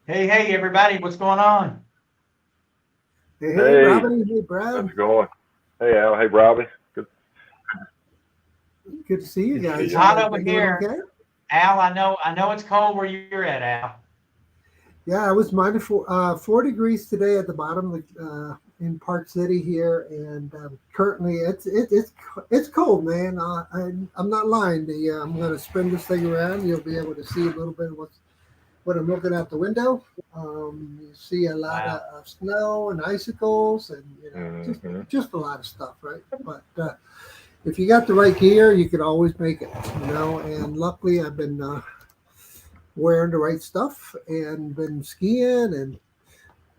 Hey, everybody, what's going on? Hey, Hey, Robbie. Hey, how's Brad. it going? Hey, Al. Hey, Robbie. Good Good to see you It's, guys. it's to hot over Everything doing here. okay? Al, I know it's cold where you're at, Al. Yeah, it was minus 4 degrees today at the bottom of in Park City here, and currently it's cold, man. I'm not lying to you. I'm going to spin this thing around. You'll be able to see a little bit of what I'm looking out the window. You see a lot Wow. of snow and icicles, and hmm just a lot of stuff, right? But if you got the right gear, you could always make it, And luckily, I've been wearing the right stuff and been skiing and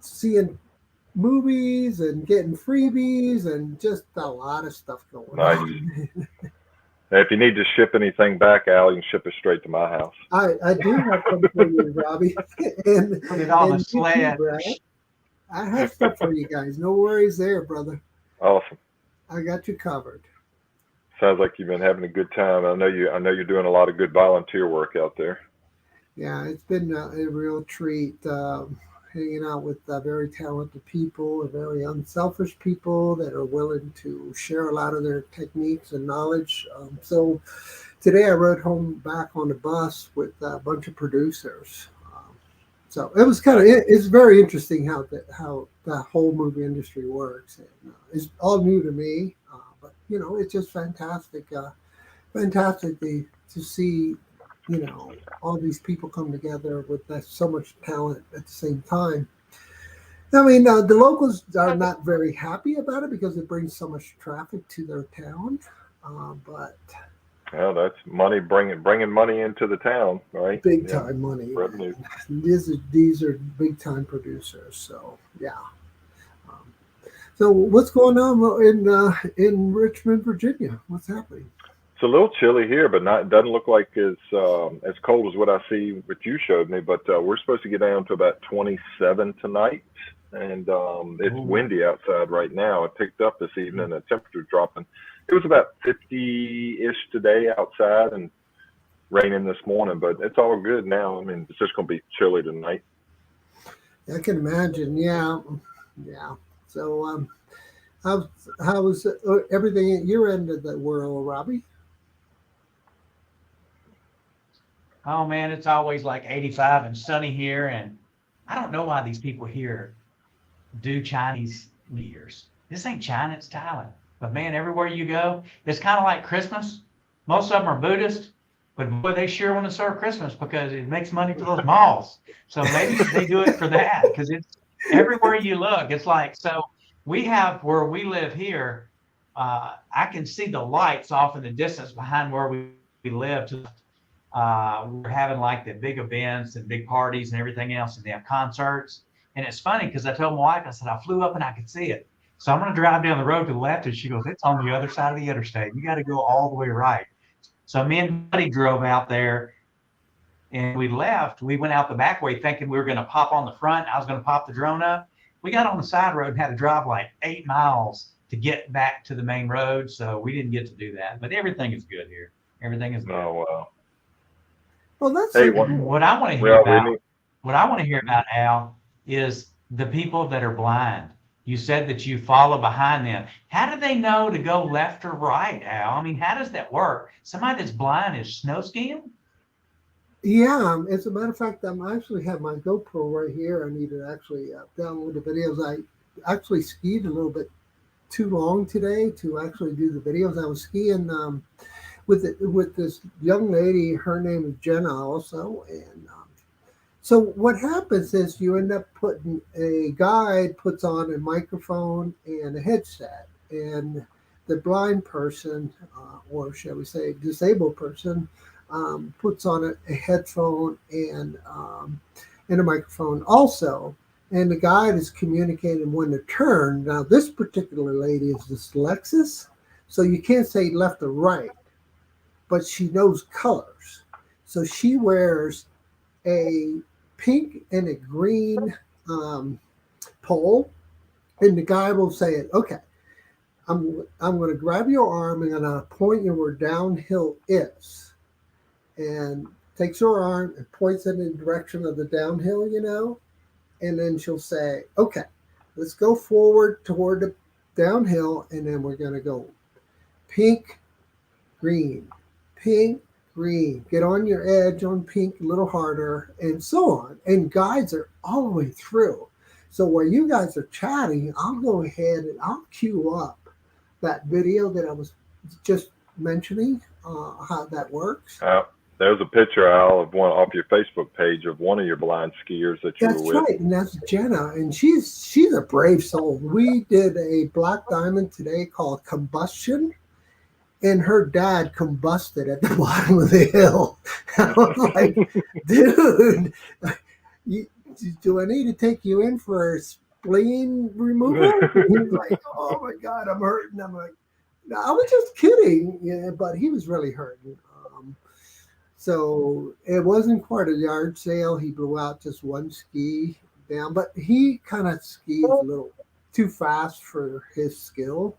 seeing movies and getting freebies and just a lot of stuff going Nice. on. Hey, if you need to ship anything back, Al, you can ship it straight to my house. I do have some for you, Robbie, and Put it on a and you too, sled. Brad. I have stuff for you guys. No worries there, brother. Awesome. I got you covered. Sounds like you've been having a good time. I know you. I know you're doing a lot of good volunteer work out there. Yeah, it's been a real treat hanging out with very talented people, very unselfish people that are willing to share a lot of their techniques and knowledge. So today I rode home back on the bus with a bunch of producers. So it was kind of Nice. it's very interesting how the whole movie industry works. And, it's all new to me, but it's just fantastic to see, all these people come together with so much talent at the same time. I mean, the locals are not very happy about it because it brings so much traffic to their town. But Well, that's money bringing money into the town, right? big Yeah, time money, revenue. man. These are big time producers. So yeah. Um, so what's going on in Richmond, Virginia? What's happening? It's a little chilly here, but not doesn't look like as cold as what I see what you showed me. But we're supposed to get down to about 27 tonight, and it's Ooh. windy outside right now. It picked up this evening. The temperature dropping. It was about 50-ish today outside, and raining this morning. But it's all good now. I mean, it's just going to be chilly tonight. I can imagine. Yeah, yeah. So how how was everything at your end of the world, Robbie? Oh man, it's always like 85 and sunny here, and I don't know why these people here do Chinese New Year's. This ain't China, it's Thailand. But man, everywhere you go, it's kind of like Christmas. Most of them are Buddhist, but boy, they sure want to serve Christmas because it makes money for those malls. So maybe they do it for that because it's everywhere you look. It's like, so we have where we live here, I can see the lights off in the distance behind where we live to the left. We're having like the big events and big parties and everything else, and they have concerts. And it's funny because I told my wife, I said, I flew up and I could see it. So I'm going to drive down the road to the left. And she goes, it's on the other side of the interstate. You got to go all the way right. So me and Buddy drove out there and we left. We went out the back way thinking we were going to pop on the front. I was going to pop the drone up. We got on the side road and had to drive like 8 miles to get back to the main road. So we didn't get to do that. But everything is good here. Everything is good. Oh wow. Well, that's Hey, so what? cool. What I want to hear Well, we about need. What I want to hear about, Al, is the people that are blind. You said that you follow behind them. How do they know to go left or right, Al? I mean, how does that work? Somebody that's blind is snow skiing? Yeah, as a matter of fact, I actually have my GoPro right here. I need to actually download the videos. I actually skied a little bit too long today to actually do the videos. I was skiing with this young lady. Her name is Jenna also, and so what happens is you end up putting a guide puts on a microphone and a headset, and the blind person, or shall we say, disabled person, puts on a headphone and a microphone also. And the guide is communicating when to turn. Now, this particular lady is dyslexic, so you can't say left or right, but she knows colors. So she wears a pink and a green um, pole, and the guy will say, "Okay, I'm going to grab your arm and I'm going to point you where downhill is, and takes her arm and points it in the direction of the downhill, and then she'll say, okay, let's go forward toward the downhill, and then we're going to go pink, green, pink, green. Get on your edge on pink a little harder, and so on. And guides are all the way through. So while you guys are chatting, I'll go ahead and I'll queue up that video that I was just mentioning, how that works. There's a picture, Al, of one off your Facebook page of one of your blind skiers that you That's were with. right, and that's Jenna, and she's a brave soul. We did a black diamond today called Combustion, and her dad combusted at the bottom of the hill. I was like, dude, do I need to take you in for a spleen removal? He's like, oh my God, I'm hurting. I'm like, no, I was just kidding, but he was really hurting. So it wasn't quite a yard sale. He blew out just one ski down, but he kind of skis a little too fast for his skill.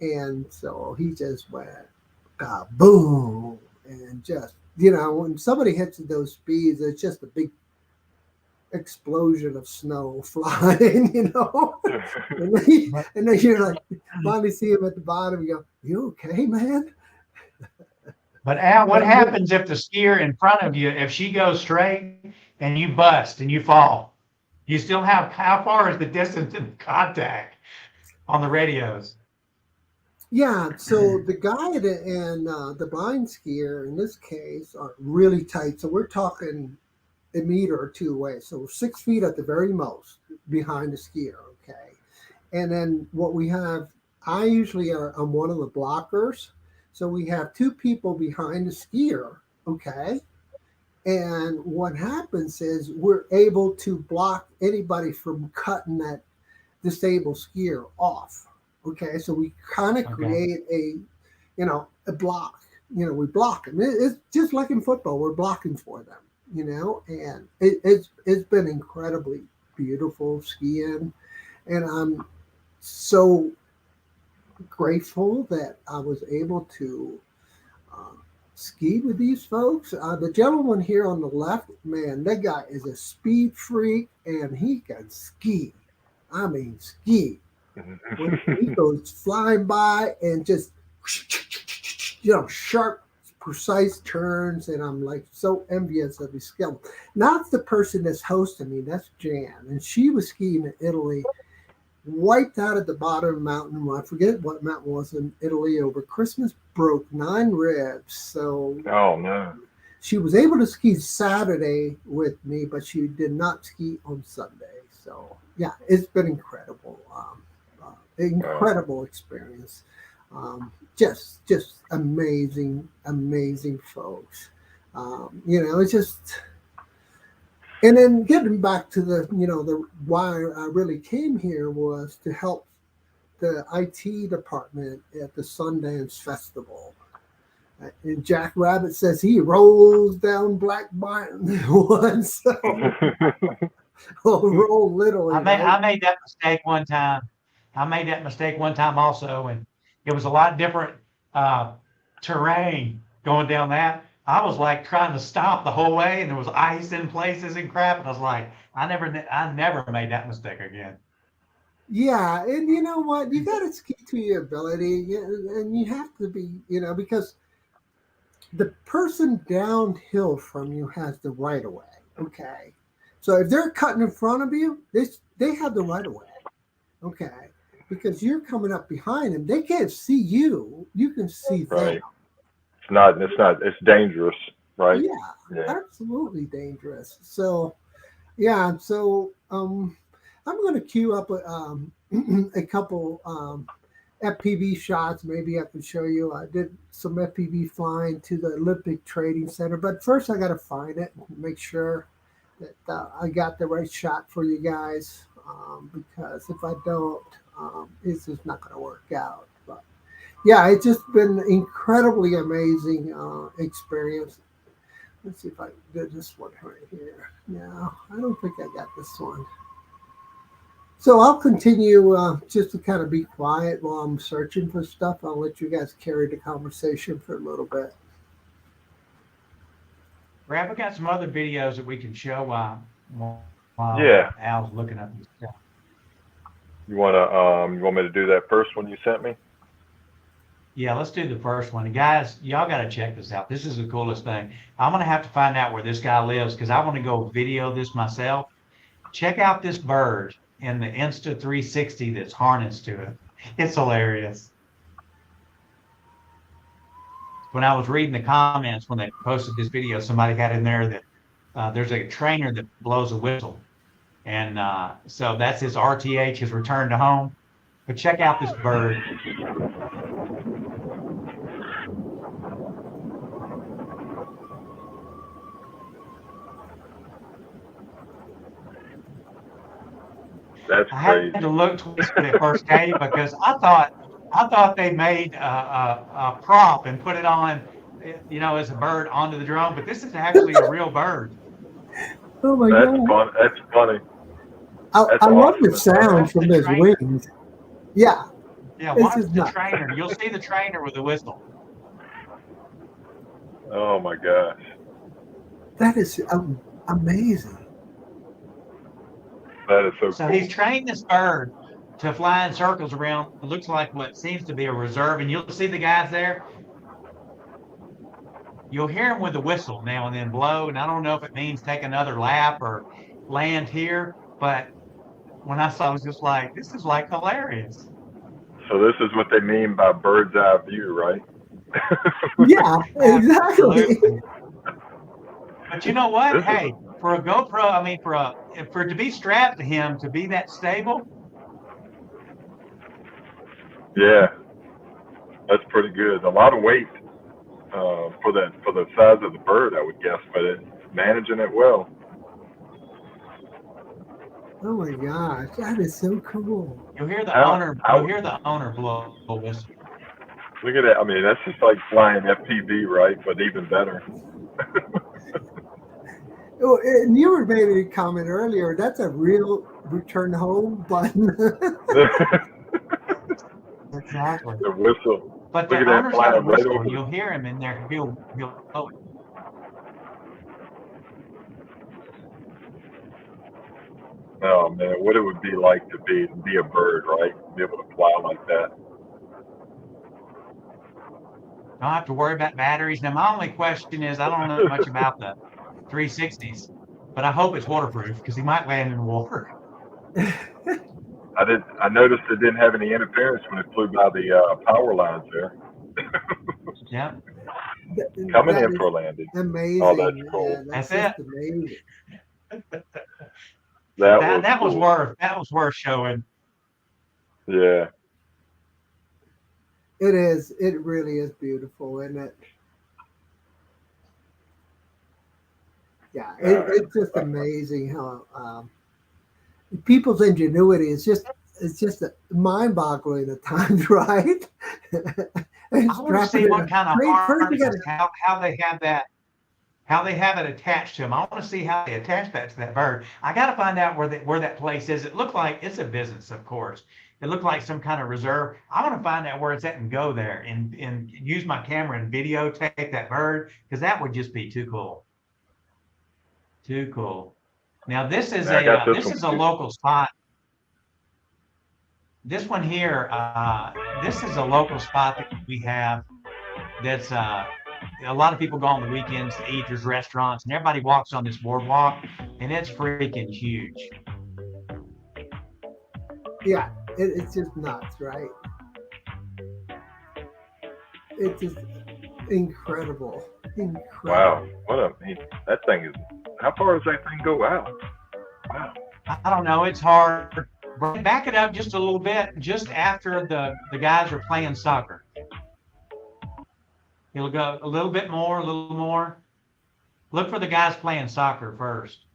And so he just went, boom, and just, when somebody hits those speeds, it's just a big explosion of snow flying, and then you're like, finally see him at the bottom, you go, you okay, man? But Al, what happens if the skier in front of you, if she goes straight and you bust and you fall? You still have, how far is the distance in contact on the radios? Yeah, so the guide and the blind skier in this case are really tight. So we're talking a meter or two away. So 6 feet at the very most behind the skier, okay? And then what we have, I usually I'm one of the blockers. So we have two people behind the skier, okay? And what happens is we're able to block anybody from cutting that disabled skier off, okay? So we kind of create a block. We block them. It's just like in football, we're blocking for them, and it's been incredibly beautiful skiing. And I'm so grateful that I was able to ski with these folks. The gentleman here on the left, man, that guy is a speed freak, and he can ski. I mean, ski. When he goes flying by and just, sharp, precise turns, and I'm like so envious of his skill. Not the person that's hosting me, that's Jan, and she was skiing in Italy, wiped out at the bottom of the mountain. Well, I forget what mountain was in Italy over Christmas, broke 9 ribs. So oh no, she was able to ski Saturday with me, but she did not ski on Sunday. So yeah, it's been incredible, incredible experience. Just amazing folks. It's just. And then getting back to the why I really came here was to help the IT department at the Sundance Festival. And Jack Rabbit says he rolls down Black Mountain once. Roll literally. I made that mistake one time. Also, and it was a lot different terrain going down that. I was like trying to stop the whole way, and there was ice in places and crap. And I was like, I never made that mistake again. Yeah, and you know what? You got to ski to your ability, and you have to be, because the person downhill from you has the right of way. Okay, so if they're cutting in front of you, they have the right of way. Okay, because you're coming up behind them, they can't see you. You can see them. It's dangerous, right? Yeah, absolutely dangerous. So, yeah, I'm going to queue up a couple FPV shots. Maybe I can show you. I did some FPV flying to the Olympic Trading Center, but first I got to find it and make sure that I got the right shot for you guys, because if I don't, it's just not going to work out. But yeah, it's just been incredibly amazing experience. Let's see if I did this one right here. No, I don't think I got this one. So I'll continue just to kind of be quiet while I'm searching for stuff. I'll let you guys carry the conversation for a little bit. Brad, we got some other videos that we can show while Yeah. Al's looking up these stuff. You want me to do that first one you sent me? Yeah, let's do the first one. And guys, y'all got to check this out. This is the coolest thing. I'm going to have to find out where this guy lives because I want to go video this myself. Check out this bird in the Insta360 that's harnessed to it. It's hilarious. When I was reading the comments when they posted this video, somebody had in there that there's a trainer that blows a whistle. And so that's his RTH, his return to home. But check out this bird. That's I crazy. had to look twice when it first came because I thought they made a prop and put it on, as a bird onto the drone. But this is actually a real bird. Oh my That's God. fun. That's funny. That's I love the awesome. sound That's from the his trainer. wings. Yeah, Yeah, this watch is the nuts. trainer. You'll see the trainer with the whistle. Oh my gosh. That is amazing. That is so So cool. he's trained this bird to fly in circles around. It looks like what seems to be a reserve, and you'll see the guys there. You'll hear him with the whistle now and then blow, and I don't know if it means take another lap or land here, but when I saw it, I was just like, this is like hilarious. So this is what they mean by bird's eye view, right? Yeah, exactly. Absolutely. But you know what? This is Hey, for a GoPro, I mean, for it to be strapped to him, to be that stable, Yeah, that's pretty good. A lot of weight for the size of the bird, I would guess, but it's managing it well. Oh my gosh, that is so cool. you'll hear the How- owner. how- You'll hear the owner blow a whistle. Look at that. I mean, that's just like flying FPV, right? But even better. Oh, and you were making a comment earlier. That's a real return home button. Exactly. The whistle. But Look the at that owner's got a flying right whistle. over. You'll hear him in there. He'll blow it. Oh man, what it would be like to be a bird, right? Be able to fly like that. Don't have to worry about batteries. Now, my only question is, I don't know much about the 360s, but I hope it's waterproof because he might land in the water. I noticed it didn't have any interference when it flew by the power lines there. Yeah, Coming That in is for a landing. amazing. Oh, that's cool. Yeah, That's just amazing. that was was cool. worth showing. Yeah. It is. It really is beautiful, isn't it? Yeah, it's just amazing how people's ingenuity is just mind-boggling at times, right? I want to see what kind of First, you harness, how they have it attached to them. I want to see how they attach that to that bird. I got to find out where that place is. It looked like it's a business, of course. It looked like some kind of reserve. I want to find out where it's at and go there and use my camera and videotape that bird because that would just be too cool. Too cool. Now this is this is a local spot. This one here, this is a local spot that we have. That's a lot of people go on the weekends to eat. There's restaurants and everybody walks on this boardwalk, and it's freaking huge. yeah, it's just nuts, right? It's just incredible. Wow. That thing is. How far does that thing go out? Wow. I don't know. It's hard. Back it up just a little bit. Just after the guys are playing soccer, it'll go a little bit more, a little more. Look for the guys playing soccer first.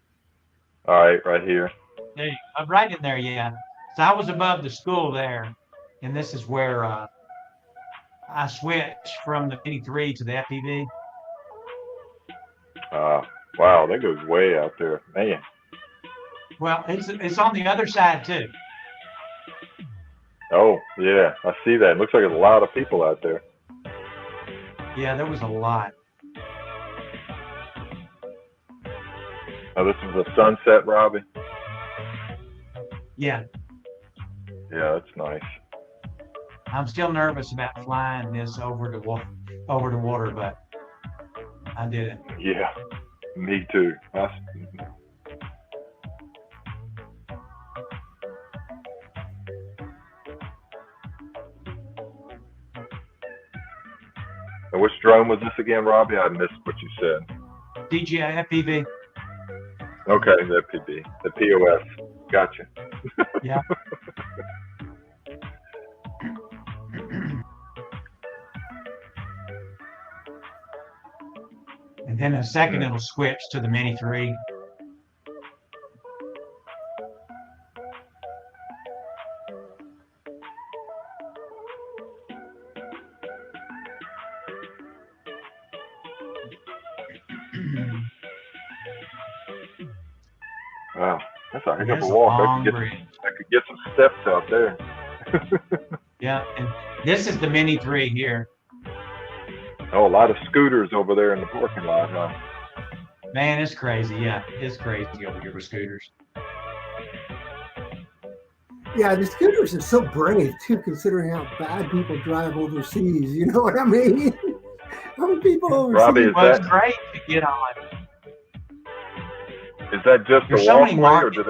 All right, right here. There you go. Right in there, yeah. So I was above the school there, and this is where I switched from the Mini 3 to the FPV. Wow, that goes way out there, man. Well, it's on the other side too. Oh yeah, I see that. It looks like there's a lot of people out there. Yeah, there was a lot. Oh, this is a sunset, Robbie. Yeah, Yeah, that's nice. I'm still nervous about flying this over the water, but I did it. Yeah, me too. And which drone was this again, Robbie? I missed what you said. DJI FPV. Okay, the PB, the POS. Gotcha. Yeah. And then in a second, it'll switch to the Mini 3. Wow, that's a heck of There's a a walk. long bridge. I could get some steps out there. Yeah, and this is the Mini 3 here. Oh, a lot of scooters over there in the parking lot, huh? Man, it's crazy. Yeah, it's crazy over here with scooters. Yeah, the scooters are so brave too, considering how bad people drive overseas. You know what I mean? How many people overseas? Robbie, Well, it's great to get on. is that just There's a so many walkway, or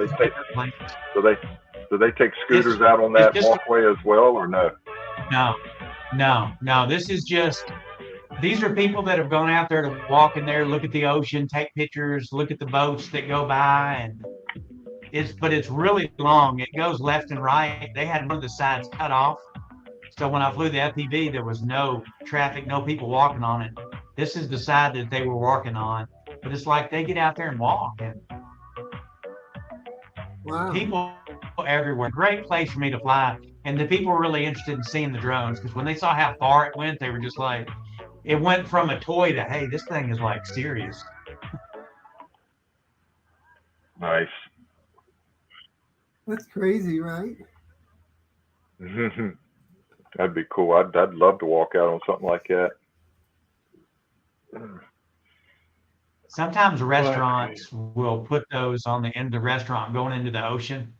markets. do they take scooters out on that walkway as well, or no? No. This is just, these are people that have gone out there to walk in there, look at the ocean, take pictures, look at the boats that go by, and but it's really long. It goes left and right. They had one of the sides cut off. So when I flew the FPV, there was no traffic, no people walking on it. This is the side that they were walking on. But it's like they get out there and walk, and Wow. people everywhere. Great place for me to fly. And the people were really interested in seeing the drones, because when they saw how far it went, they were just like, it went from a toy to, hey, this thing is like serious. Nice. That's crazy, right? That'd be cool. I'd love to walk out on something like that. Sometimes restaurants will put those on the end of the restaurant going into the ocean.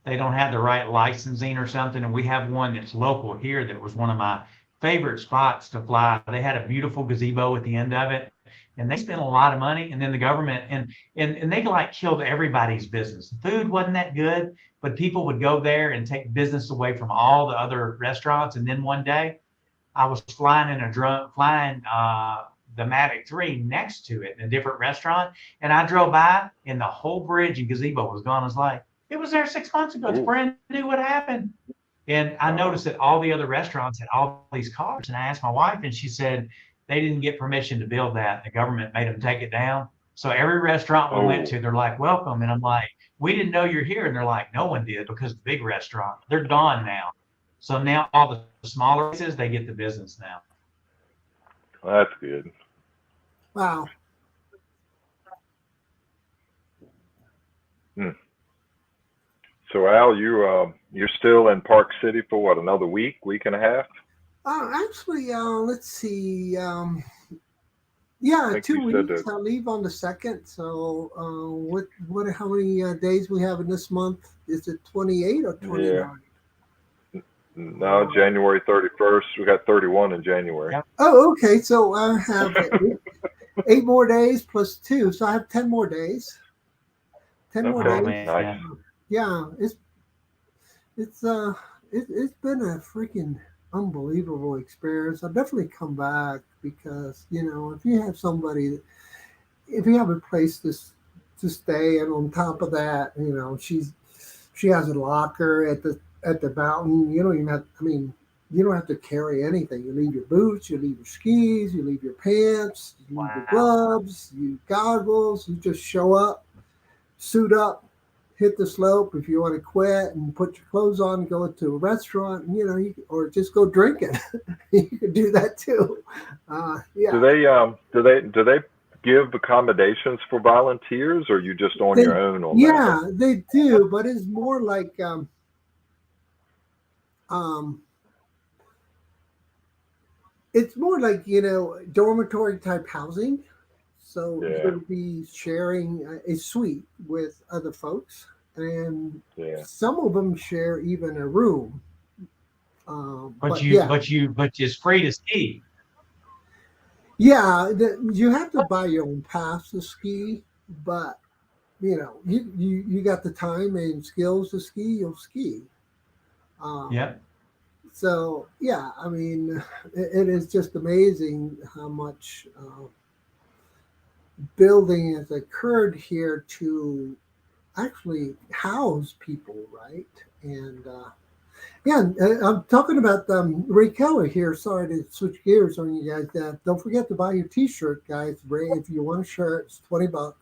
They don't have the right licensing or something. And we have one that's local here that was one of my favorite spots to fly. They had a beautiful gazebo at the end of it, and they spent a lot of money. And then the government, and they like killed everybody's business. The food wasn't that good, but people would go there and take business away from all the other restaurants. And then one day I was flying in a drone, the Mavic 3 next to it in a different restaurant. And I drove by, and the whole bridge and gazebo was gone. I was like, it was there 6 months ago. It's brand new. What happened? And I noticed that all the other restaurants had all these cars. And I asked my wife, and she said they didn't get permission to build that. The government made them take it down. So every restaurant we went to, they're like, welcome. And I'm like, we didn't know you're here. And they're like, no one did, because the big restaurant, they're gone now. So now all the smaller places, they get the business now. That's good. Wow. So Al, you're still in Park City for what, another week and a half? Actually, let's see. Yeah, I think 2 you said weeks. that. I'll leave on the 2nd. So, how many days we have in this month? Is it 28 or 29? Yeah. No, January 31st. We got 31 in January. Yep. Oh, okay. So I have 8 more days plus 2. So I have 10 more days. 10 more Okay, days. nice. Yeah, it's been a freaking unbelievable experience. I'll definitely come back, because if you have somebody, if you have a place to stay, and on top of that, she has a locker at the mountain. You don't even have. I mean, you don't have to carry anything. You leave your boots, you leave your skis, you leave your pants, you leave your gloves, you goggles. You just show up, suit up, hit the slope. If you want to quit and put your clothes on and go to a restaurant, or just go drinking, you can do that too. Yeah. Do they give accommodations for volunteers, or you just on your own on that? Yeah, they do, but it's more like it's more like dormitory type housing. So Yeah. you'll be sharing a suite with other folks, and Yeah. some of them share even a room. But But yeah, it's free to ski. yeah, you have to buy your own pass to ski, but you got the time and skills to ski, you'll ski. Um, Yep. so yeah, I mean, it is just amazing how much building has occurred here to actually house people, right? And yeah, I'm talking about Ray Keller here. Sorry to switch gears on you guys. Don't forget to buy your T-shirt, guys. Ray, if you want a shirt, it's $20.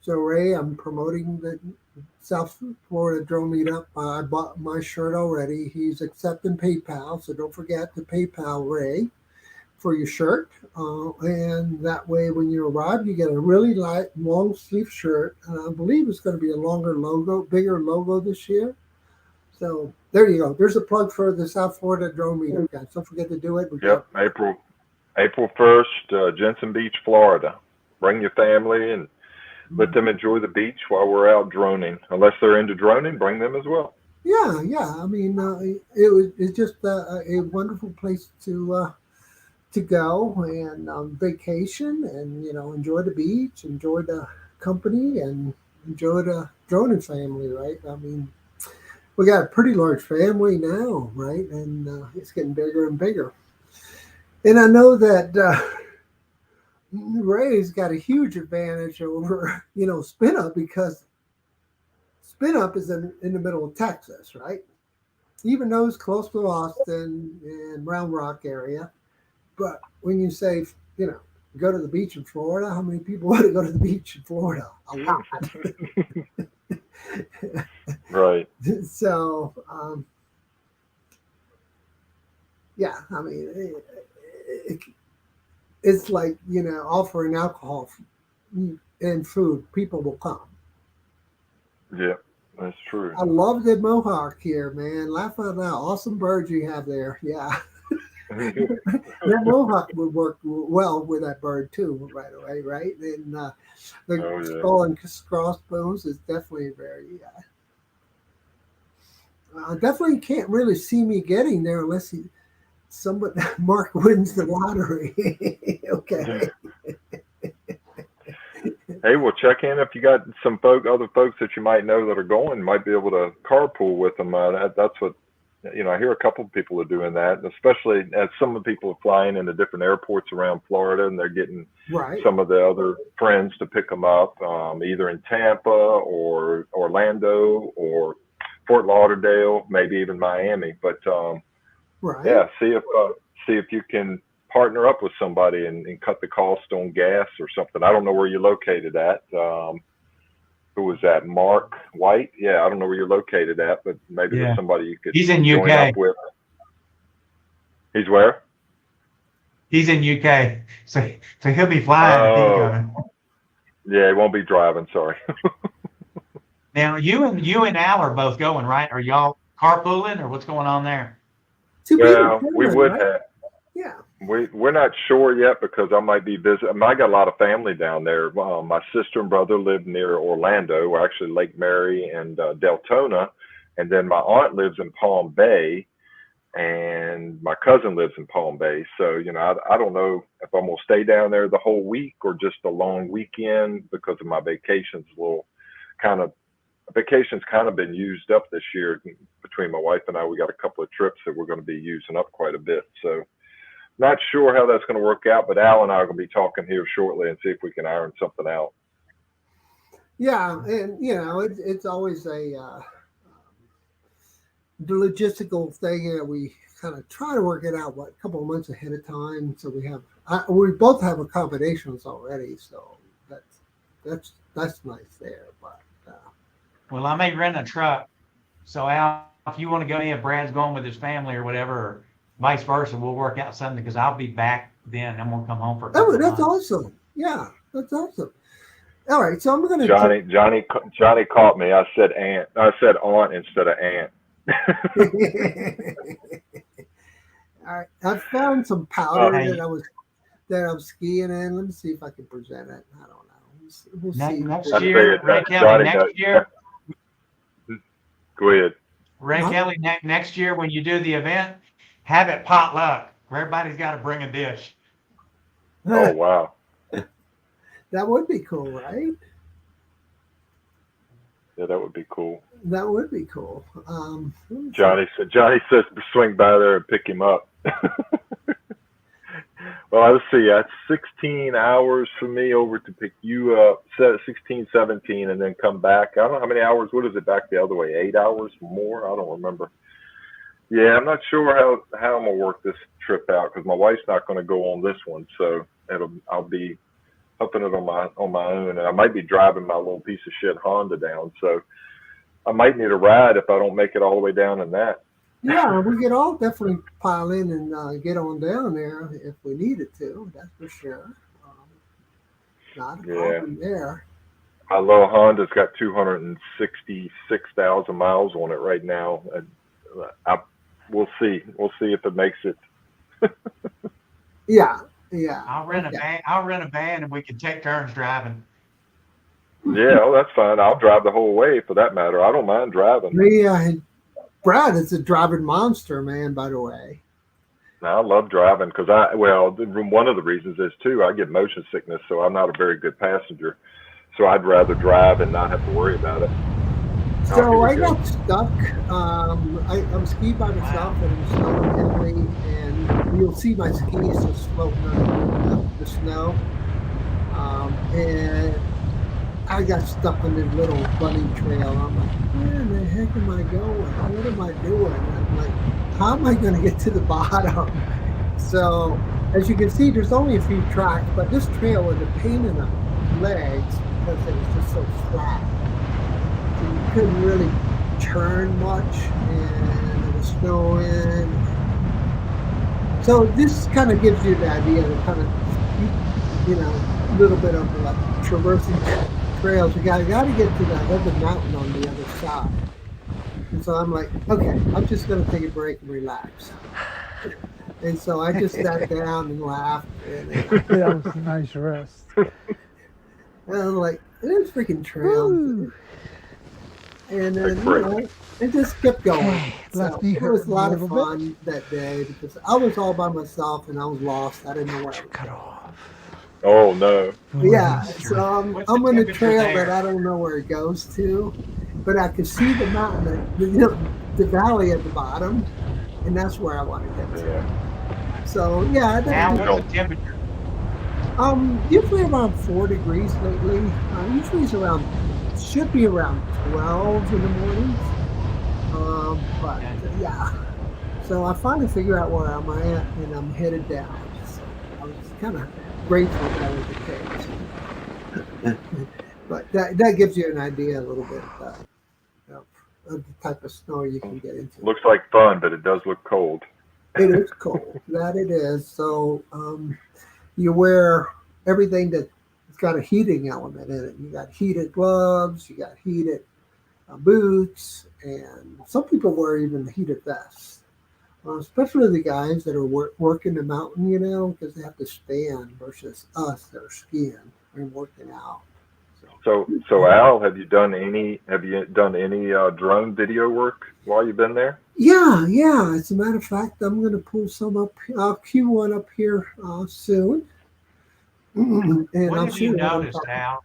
So Ray, I'm promoting the South Florida Drone Meetup. I bought my shirt already. He's accepting PayPal, so don't forget to PayPal Ray for your shirt. And that way, when you arrive, you get a really light, long sleeve shirt. I believe it's going to be a longer logo, bigger logo this year. So there you go. There's a plug for the South Florida Drone Meetup, guys. Don't forget to do it. We got Yep. April 1st, Jensen Beach, Florida. Bring your family and let them enjoy the beach while we're out droning. Unless they're into droning, bring them as well. yeah. I mean, it's just a wonderful place to go and vacation and enjoy the beach, enjoy the company, and enjoy the droning family, right? I mean, we got a pretty large family now, right? And it's getting bigger and bigger. And I know that Ray's got a huge advantage over Spin Up, because Spin Up is in the middle of Texas, right? Even though it's close to Austin and Round Rock area. But when you say, go to the beach in Florida, how many people want to go to the beach in Florida? A lot. Right. So, yeah, I mean, it's like, offering alcohol and food, people will come. Yeah, that's true. I love the Mohawk here, man. Laugh out loud. Awesome birds you have there. Yeah. That Mohawk would work well with that bird too, right away, right? And the Oh, yeah. skull and crossbones is definitely very. Definitely can't really see me getting there unless somebody Mark wins the lottery. Okay. Hey, well, check in if you got some other folks that you might know that are going, might be able to carpool with them. That's what, I hear a couple of people are doing that, and especially as some of the people are flying into different airports around Florida, and they're getting Right. some of the other friends to pick them up, either in Tampa or Orlando or Fort Lauderdale, maybe even Miami. But Right. yeah, see if you can partner up with somebody and cut the cost on gas or something. I don't know where you're located at. Who was that? Mark White? Yeah, I don't know where you're located at, but maybe Yeah. there's somebody you could He's in join UK. up with. He's where? He's in UK. So he'll be flying if he's Oh, coming. yeah, he won't be driving. Sorry. Now you and Al are both going, right? Are y'all carpooling or what's going on there? To be Well, we determined, would right? have. Yeah. We're not sure yet because I might be visiting. I got a lot of family down there. My sister and brother live near Orlando, or actually Lake Mary and Deltona, and then my aunt lives in Palm Bay, and my cousin lives in Palm Bay. So I don't know if I'm gonna stay down there the whole week or just a long weekend because of my vacations. Vacation's kind of been used up this year between my wife and I. We got a couple of trips that we're going to be using up quite a bit. So not sure how that's going to work out, but Al and I are going to be talking here shortly and see if we can iron something out. Yeah, and it's always the logistical thing that we kind of try to work it out a couple of months ahead of time. So we both have accommodations already, so that's nice there. But Well, I may rent a truck. So Al, if you want to go, if Brad's going with his family or whatever, or vice versa, we'll work out something because I'll be back then. I'm gonna come home for a couple of that's months. awesome. Yeah, that's awesome. All right, so I'm gonna Johnny caught me. I said aunt. I said aunt instead of aunt. All right, I found some powder that I was that I'm skiing in. Let me see if I can present it. I don't know. We'll see. Next I'd say year, it, Ray Kelly, Johnny, next year, go ahead. Ray Huh? Kelly, next year when you do the event, have it potluck. Everybody's got to bring a dish. Oh, wow. That would be cool, right? Yeah, that would be cool. That would be cool. Let me see. Johnny says swing by there and pick him up. Well, let's see. That's 16 hours for me over to pick you up, 16, 17, and then come back. I don't know how many hours. What is it back the other way? 8 hours more? I don't remember. Yeah, I'm not sure how I'm gonna work this trip out because my wife's not going to go on this one, so I'll be upping it on my own, and I might be driving my little piece of shit Honda down. So I might need a ride if I don't make it all the way down in that. Yeah, we could all definitely pile in and get on down there if we needed to. That's for sure. Not a Yeah. problem there. My little Honda's got 266,000 miles on it right now. And we'll see. We'll see if it makes it. Yeah, yeah. I'll rent a van. I'll rent a van, and we can take turns driving. Yeah, oh, that's fine. I'll drive the whole way for that matter. I don't mind driving. Brad is a driving monster, man, by the way. I love driving because one of the reasons is too, I get motion sickness, so I'm not a very good passenger. So I'd rather drive and not have to worry about it. So I got stuck. I'm skiing by myself and I'm snowing heavily, and you'll see my skis just floating under the snow. And I got stuck on this little bunny trail. I'm like, where in the heck am I going? What am I doing? I'm like, how am I going to get to the bottom? So, as you can see, there's only a few tracks, but this trail was a pain in the legs because it was just so flat. So you couldn't really turn much, and it was snowing. So this kind of gives you the idea of kind of, a little bit of like traversing trails. You got to get to that other mountain on the other side. And so I'm like, okay, I'm just going to take a break and relax. And so I just sat down and laughed. And that was a nice rest. And I'm like, there's freaking trails. Woo. And then, it just kept going. So it was a lot of little fun that day because I was all by myself and I was lost. I didn't know where I was Cut going. off. Oh no. Yeah, so I'm What's on the a temperature trail there? that I don't know where it goes to, but I could see the mountain, the valley at the bottom, and that's where I want to get to. Yeah. So yeah, Now, what's the temperature? usually around 4 degrees lately. Usually it's should be around 12 in the mornings. But yeah, so I finally figure out where I'm at, and I'm headed down. So I was kind of grateful that was the case. But that gives you an idea a little bit of the type of snow you can get into. Looks like fun, but it does look cold. It is cold. That it is. So you wear everything that's got a heating element in it. You got heated gloves, you got heated boots, and some people wear even heated vests. Especially the guys that are working the mountain, because they have to stand versus us that are skiing and working out. So Al, have you done any drone video work while you've been there? Yeah. As a matter of fact, I'm going to pull some up. I'll cue one up here soon. And What I'll have you shoot it on noticed, top. Al,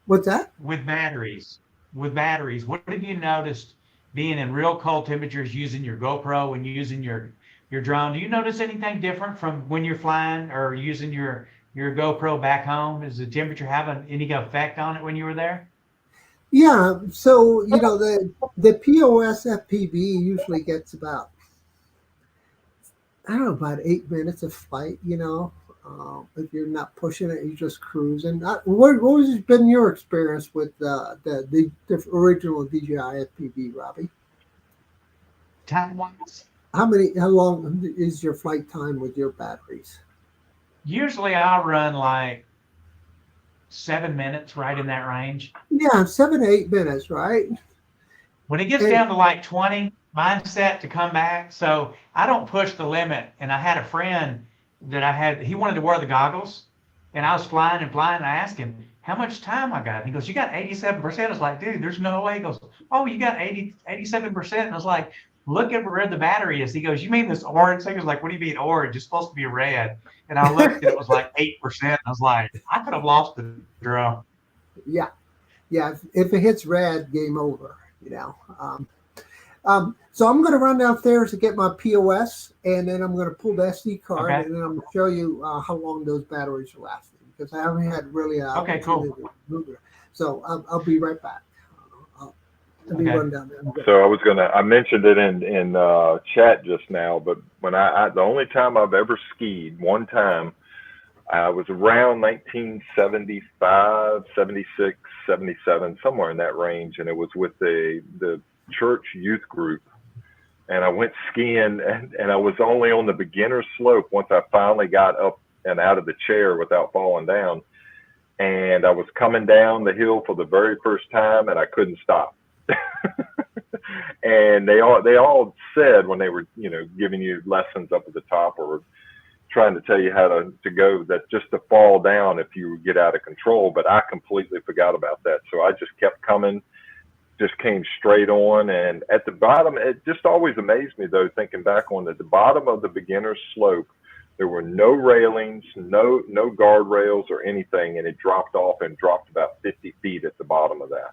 What's that? with batteries? What have you noticed being in real cold temperatures using your GoPro and using your drone? Do you notice anything different from when you're flying or using your GoPro back home? Is the temperature having any effect on it when you were there? Yeah. So the POS FPV usually gets about 8 minutes of flight. If you're not pushing it, you're just cruising. What has been your experience with the original DJI FPV, Robbie? Time-wise? How long is your flight time with your batteries? Usually I'll run like 7 minutes, right in that range. Yeah, 7 to 8 minutes, right? When it gets down to like 20, mine's set to come back. So I don't push the limit. And I had a friend that I had, he wanted to wear the goggles, and I was flying and flying. And I asked him how much time I got. And he goes, "You got 87%." I was like, "Dude, there's no way." He goes, "Oh, you got 87%." And I was like, "Look at where the battery is." He goes, "You mean this orange?" He was like, "What do you mean orange? It's supposed to be red." And I looked, and it was like 8%. I was like, I could have lost the drone. Yeah, yeah. If it hits red, game over. So I'm going to run downstairs to get my POS, and then I'm going to pull the SD card, Okay. and then I'm going to show you how long those batteries are lasting because I haven't had really an Okay, opportunity cool. to move it. So I'll be right back. Let me Okay. run down there. So I mentioned it in chat just now, but when the only time I've ever skied, one time, was around 1975, 76, 77, somewhere in that range, and it was with the church youth group. And I went skiing, and I was only on the beginner slope once I finally got up and out of the chair without falling down. And I was coming down the hill for the very first time, and I couldn't stop. And they all said when they were giving you lessons up at the top or trying to tell you how to go, that just to fall down if you get out of control. But I completely forgot about that, so I just kept coming, just came straight on. And at the bottom, it just always amazed me though, thinking back on it, at the bottom of the beginner slope, there were no railings, no guardrails or anything, and it dropped off and dropped about 50 feet at the bottom of that.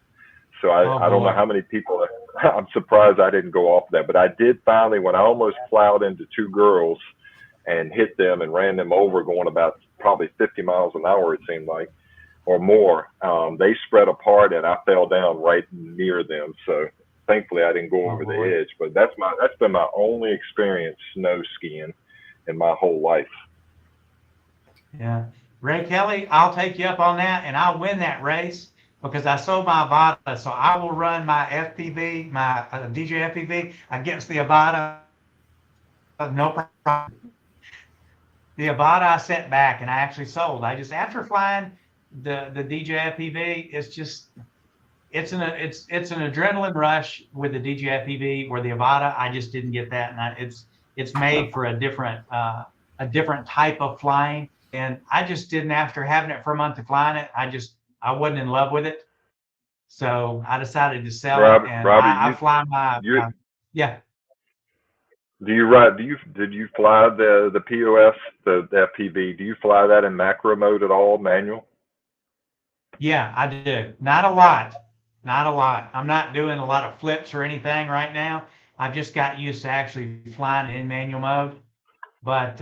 So Oh I don't know boy. how many people, I'm surprised I didn't go off that, but I did finally, when I almost plowed into two girls and hit them and ran them over going about probably 50 miles an hour, it seemed like, or more. They spread apart and I fell down right near them. So thankfully I didn't go Oh over the boy. edge, but that's been my only experience snow skiing in my whole life. Yeah. Ray Kelly, I'll take you up on that and I'll win that race because I sold my Avata. So I will run my FPV, my DJ FPV against the Avata. No problem. The Avata I sent back and I actually sold. I just, after flying the DJ FPV, it's just, it's an adrenaline rush with the DJ FPV where the Avata, I just didn't get that. And it's made for a different type of flying. And I just didn't, after having it for a month and flying it, I wasn't in love with it. So I decided to sell it and Robbie, I fly you, yeah, did you fly the POS, the FPV? Do you fly that in macro mode at all, manual? yeah, I do. Not a lot, not a lot. I'm not doing a lot of flips or anything right now. I've just got used to actually flying in manual mode, but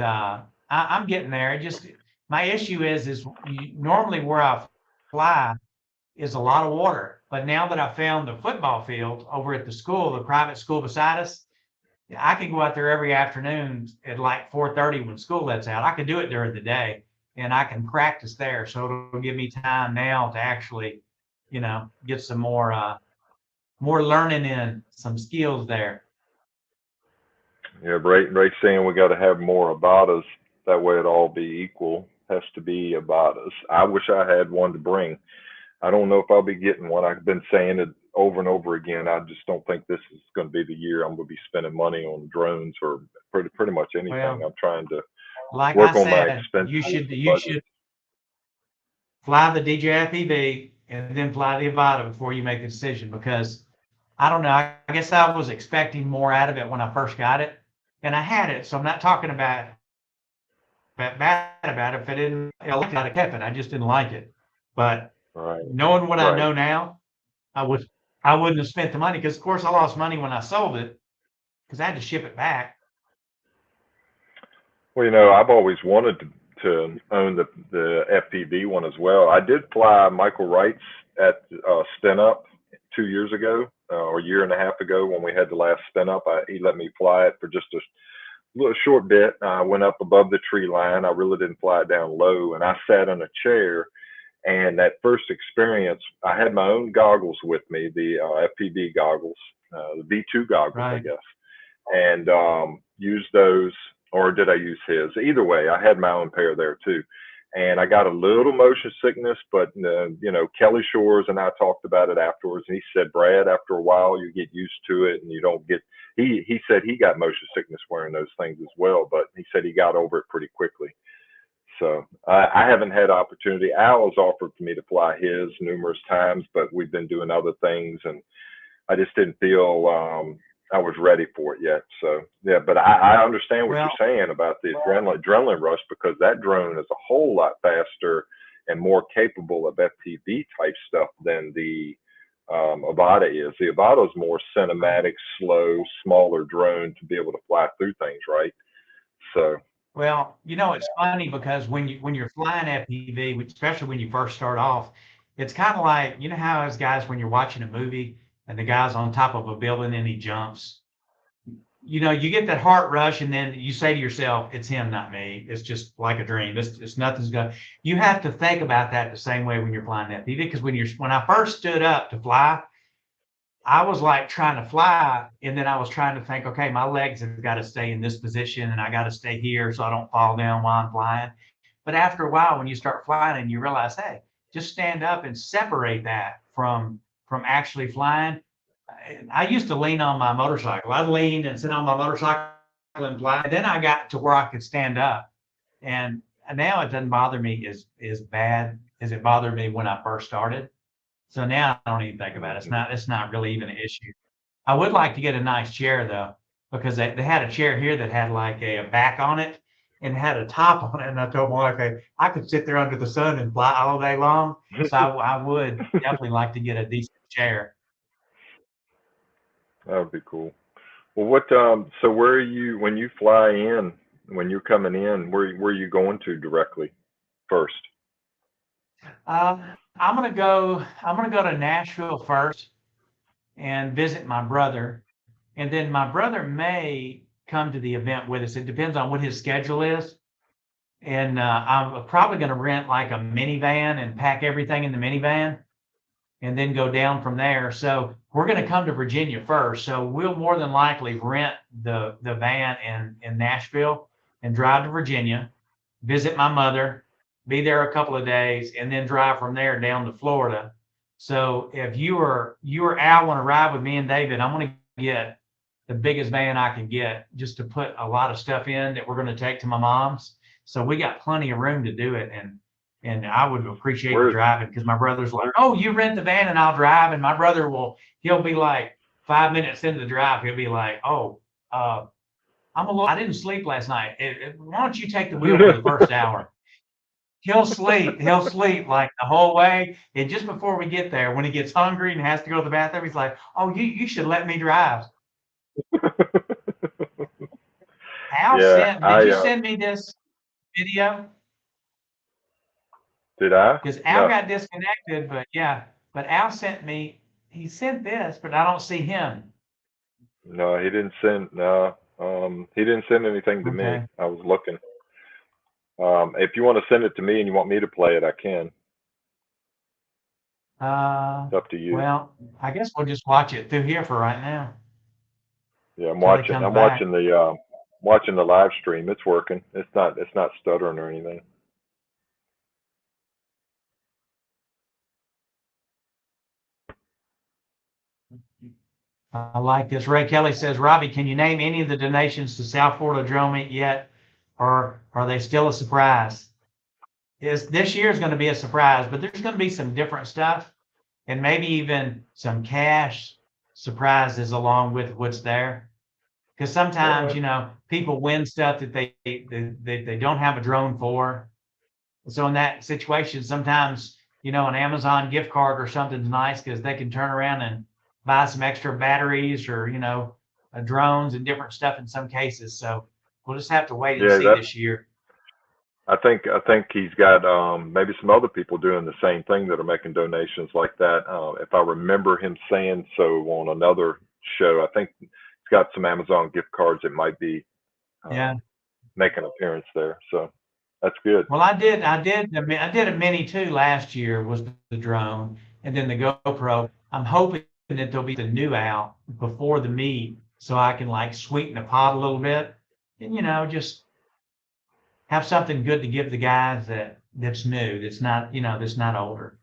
I'm getting there. It just, my issue is normally where I fly is a lot of water. But now that I found the football field over at the school, the private school beside us, I can go out there every afternoon at like 4:30 when school lets out. I can do it during the day and I can practice there. So it'll give me time now to actually, get some more learning in, some skills there. Yeah, Ray saying we got to have more Abatas. That way it all be equal. Has to be Abatas. I wish I had one to bring. I don't know if I'll be getting one. I've been saying it over and over again. I just don't think this is going to be the year I'm going to be spending money on drones or pretty much anything. Well, I'm trying to like I work on my said, expenses and you budget. should fly the DJI and then fly the Avata before you make a decision because I don't know. I guess I was expecting more out of it when I first got it, and I had it. So I'm not talking about bad about it. If I didn't, I liked it, I'd have kept it. I just didn't like it. But Right, knowing what I right. know now, I would I wouldn't have spent the money because, of course, I lost money when I sold it because I had to ship it back. Well, I've always wanted to own the FPV one as well. I did fly Michael Wright's at Spin Up 2 years ago or a year and a half ago when we had the last Spin Up. He let me fly it for just a little short bit. I went up above the tree line. I really didn't fly it down low, and I sat in a chair. And that first experience, I had my own goggles with me, the FPV goggles, the V2 goggles, I Right. guess, and used those, or did I use his? Either way, I had my own pair there too. and I got a little motion sickness, but Kelly Shores and I talked about it afterwards, and he said, Brad, after a while you get used to it, and you don't get. He said he got motion sickness wearing those things as well, but he said he got over it pretty quickly. So I haven't had opportunity. Al has offered for me to fly his numerous times, but we've been doing other things, and I just didn't feel I was ready for it yet. So yeah, but I understand what Well, you're saying about the adrenaline rush, because that drone is a whole lot faster and more capable of FPV type stuff than the Avata is. The Avata is more cinematic, slow, smaller drone to be able to fly through things, right? So well, it's funny because when you're flying FPV, especially when you first start off, it's kind of like, how as guys, when you're watching a movie and the guy's on top of a building and he jumps, you get that heart rush, and then you say to yourself, it's him, not me. It's just like a dream. It's nothing's going. You have to think about that the same way when you're flying FPV, because when I first stood up to fly, I was like trying to fly, and then I was trying to think, okay, my legs have got to stay in this position, and I got to stay here so I don't fall down while I'm flying. But after a while, when you start flying and you realize, hey, just stand up and separate that from actually flying. I used to lean on my motorcycle. I leaned and sit on my motorcycle and fly. And then I got to where I could stand up, and now it doesn't bother me as bad as it bothered me when I first started. So now I don't even think about it. It's not really even an issue. I would like to get a nice chair though, because they had a chair here that had like a back on it and had a top on it. And I told my wife, okay, I could sit there under the sun and fly all day long. So I would definitely like to get a decent chair. that would be cool. Well, so where are you when you fly in? When you're coming in, where are you going to directly first? Uh, I'm gonna go to Nashville first and visit my brother, and then my brother may come to the event with us. It depends on what his schedule is. And I'm probably going to rent like a minivan and pack everything in the minivan and then go down from there. So we're going to come to Virginia first. So we'll more than likely rent the van in Nashville and drive to Virginia, visit my mother, be there a couple of days, and then drive from there down to Florida. So if you or Al want to ride with me and David, I'm going to get the biggest van I can get just to put a lot of stuff in that we're going to take to my mom's. So we got plenty of room to do it. And I would appreciate the driving, because my brother's like, oh, you rent the van and I'll drive. And my brother he'll be like 5 minutes into the drive. He'll be like, oh, I didn't sleep last night. Why don't you take the wheel for the first hour? He'll sleep like the whole way. And just before we get there, when he gets hungry and has to go to the bathroom, he's like, oh, you should let me drive. Did you send me this video? Did I? Because Al No. got disconnected, but Al he sent this, but I don't see him. No, he didn't send. No, he didn't send anything to me. Okay. I was looking. If you want to send it to me and you want me to play it, I can. It's up to you. Well, I guess we'll just watch it through here for right now. Yeah, I'm Till he watching. comes I'm back. watching the live stream. It's working. It's not stuttering or anything. I like this. Ray Kelly says, Robbie, can you name any of the donations to South Florida Drone Meet yet, or are they still a surprise? This year is going to be a surprise, but there's going to be some different stuff, and maybe even some cash surprises along with what's there. Because sometimes, people win stuff that they don't have a drone for. So in that situation, sometimes, an Amazon gift card or something's nice, because they can turn around and buy some extra batteries or, drones and different stuff in some cases. So we'll just have to wait and see this year. I think he's got maybe some other people doing the same thing that are making donations like that. If I remember him saying so on another show, I think he's got some Amazon gift cards that might be making an appearance there. So that's good. Well, I did a Mini 2 last year, was the drone, and then the GoPro. I'm hoping that there'll be the new out before the meet, so I can like sweeten the pot a little bit, and just have something good to give the guys that that's new, that's not, that's not older.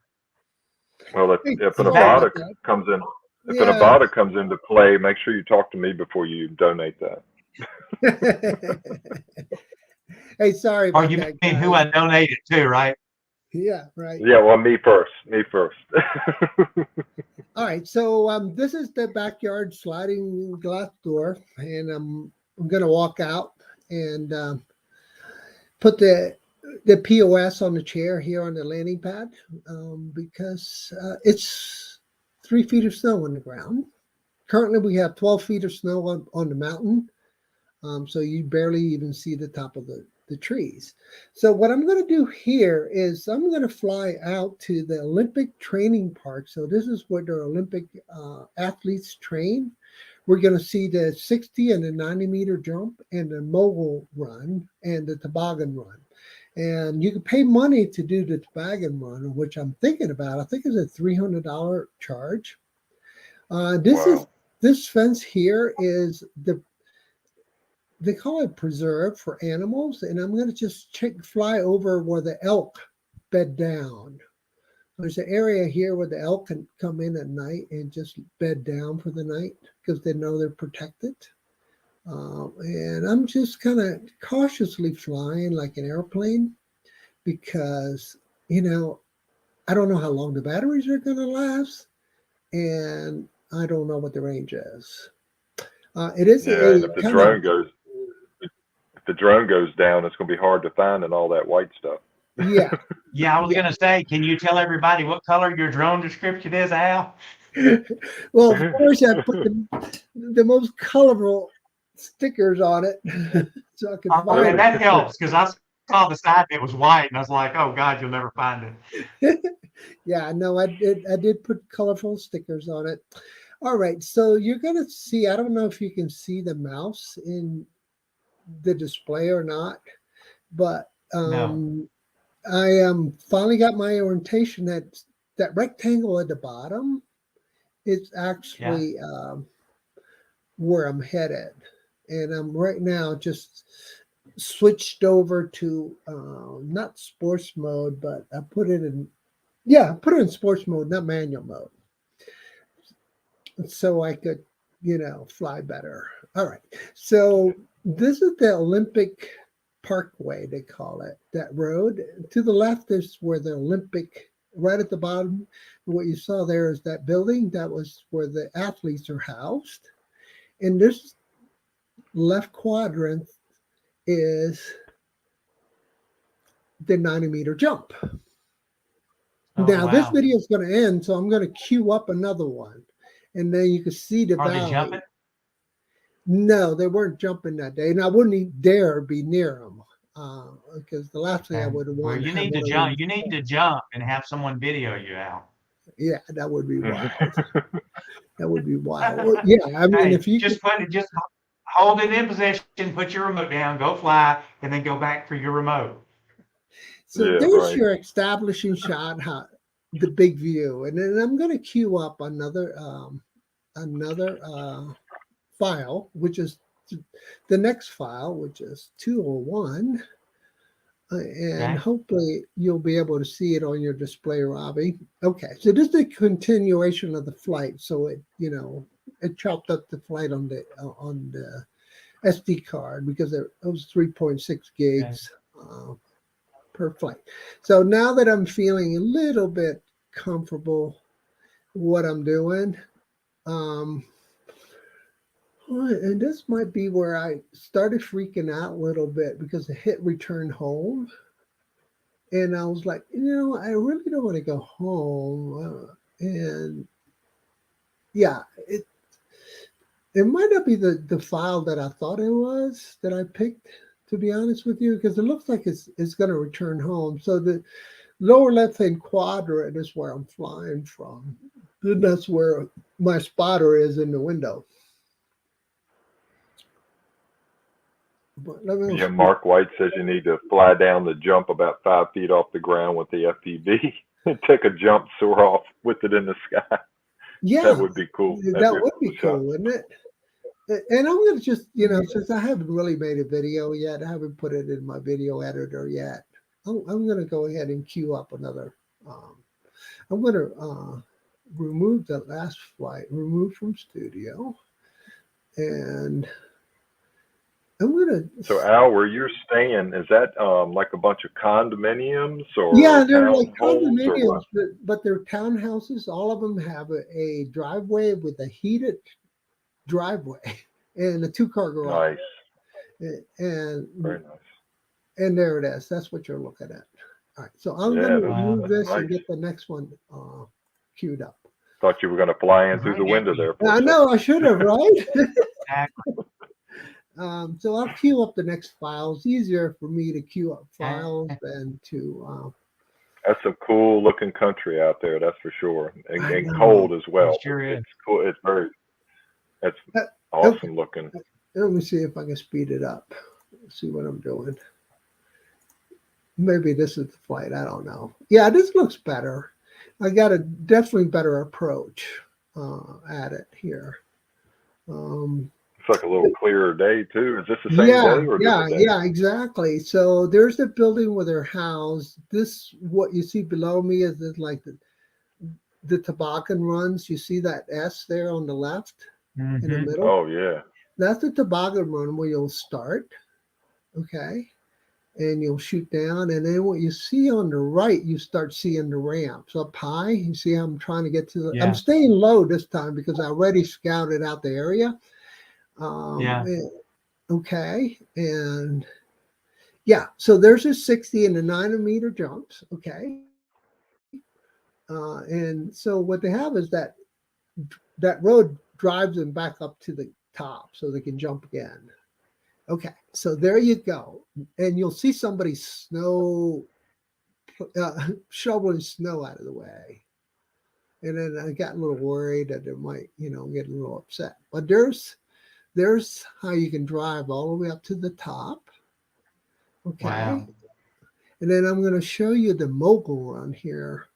Well, Hey, if an Is sorry that about Avata that. comes in, if an Yeah. Avata comes into play, make sure you talk to me before you donate that. Hey, sorry or about you that, mean who guys. I donated to, right? Yeah, right. Yeah, well, me first. Me first. All right, so this is the backyard sliding glass door, and I'm gonna walk out and put the POS on the chair here on the landing pad because it's 3 feet of snow on the ground. Currently, we have 12 feet of snow on the mountain, so you barely even see the top of the trees. So what I'm going to do here is I'm going to fly out to the Olympic Training Park. So this is where the Olympic athletes train. We're going to see the 60 and the 90-meter jump and the mogul run and the toboggan run. And you can pay money to do the toboggan run, which I'm thinking about. I think it's a $300 charge. Wow. This fence here is they call it preserve for animals, and I'm going to just fly over where the elk bed down. There's an area here where the elk can come in at night and just bed down for the night because they know they're protected. And I'm just kind of cautiously flying like an airplane because, I don't know how long the batteries are going to last, and I don't know what the range is. It is Yeah, and a kind of, if the drone goes down, it's going to be hard to find in all that white stuff. yeah. Yeah, I was Yeah. gonna say, can you tell everybody what color your drone description is, Al? Well, of course, I put the most colorful stickers on it so I could Okay, find that helps because I saw the side that was white, and I was like, "Oh God, you'll never find it." it. Yeah, no, I did. I did put colorful stickers on it. All right, so you're gonna see. I don't know if you can see the mouse in the display or not, but No. I finally got my orientation. That rectangle at the bottom is Yeah. actually where I'm headed. And I'm right now just switched over to not sports mode, but I put it in sports mode, not manual mode, so I could, fly better. All right. So this is the Olympic Parkway, they call it, that road. To the left is where the Olympic, right at the bottom, what you saw there is that building. That was where the athletes are housed. And this left quadrant is the 90-meter jump. Oh Now, this wow. video is going to end, so I'm going to queue up another one. And then you can see the Are they valley. jumping? No, they weren't jumping that day. And I wouldn't dare be near them because the last thing I Okay. would Well, want to you have need to one of jump. them. You need to jump and have someone video you, Al. Yeah, that would be wild. That would be wild. Well, yeah, I mean, Hey, if you could. just hold it in position, put your remote down, go fly, and then go back for your remote. So Yeah, there's right. your establishing shot, the big view. And then I'm going to queue up another file, which is the next file, which is 201. And Okay. hopefully you'll be able to see it on your display, Robbie. Okay, so this is the continuation of the flight. So it chopped up the flight on the SD card because it was 3.6 Okay. gigs per flight. So now that I'm feeling a little bit comfortable what I'm doing, um, and this might be where I started freaking out a little bit because I hit return home. And I was like, I really don't want to go home. And yeah, it might not be the file that I thought it was that I picked, to be honest with you, because it looks like it's going to return home. So the lower left-hand quadrant is where I'm flying from. And that's where my spotter is in the window. But let me Yeah, Mark White says you need to fly down the jump about 5 feet off the ground with the FPV and take a jump, soar off with it in the sky. yeah, That would be cool. That'd that be a would cool be shot. cool, wouldn't it? And I'm going to just, since I haven't really made a video yet, I haven't put it in my video editor yet. I'm going to go ahead and queue up another. I'm going to remove the last flight, remove from studio, and I'm going So to. Al, where you're staying, is that like a bunch of condominiums or Yeah, they're like townhomes or condominiums, what? but they're townhouses. All of them have a driveway with a heated driveway and a two-car garage. Nice, And very nice. and there it is. That's what you're looking at. All right, so I'm going Yeah, to Wow. remove that's this and nice. get the next one queued up. Thought you were going to fly in through Right the window now. there for a I second. know I should have, right? Exactly. So I'll queue up the next file. It's easier for me to queue up Uh, files than to. That's some cool looking country out there, that's for sure, I and know. cold as It well. But sure is. it's cool. It's Uh, okay, awesome looking. let me see if I can speed it up. See what I'm doing. Maybe this is the flight. I don't know. Yeah, this looks better. I got a definitely better approach at it here. Um, It's like a little clearer day too. Is this the same yeah, day or a yeah, different day? yeah, exactly. So there's the building where they're housed. This, what you see below me is like the toboggan runs. You see that S there on the left in the Mm-hmm. middle? Oh yeah. That's the toboggan run where you'll start. Okay. And you'll shoot down. And then what you see on the right, you start seeing the ramps up high. You see how I'm trying to get to the, I'm Yeah. staying low this time because I already scouted out the area. Yeah. Okay. And yeah, so there's a 60 and a 9-meter jumps. Okay. And so what they have is that road drives them back up to the top so they can jump again. Okay, so there you go. And you'll see somebody shoveling snow out of the way. And then I got a little worried that it might, get a little upset. But there's how you can drive all the way up to the top. Okay. Wow. And then I'm going to show you the mogul run here.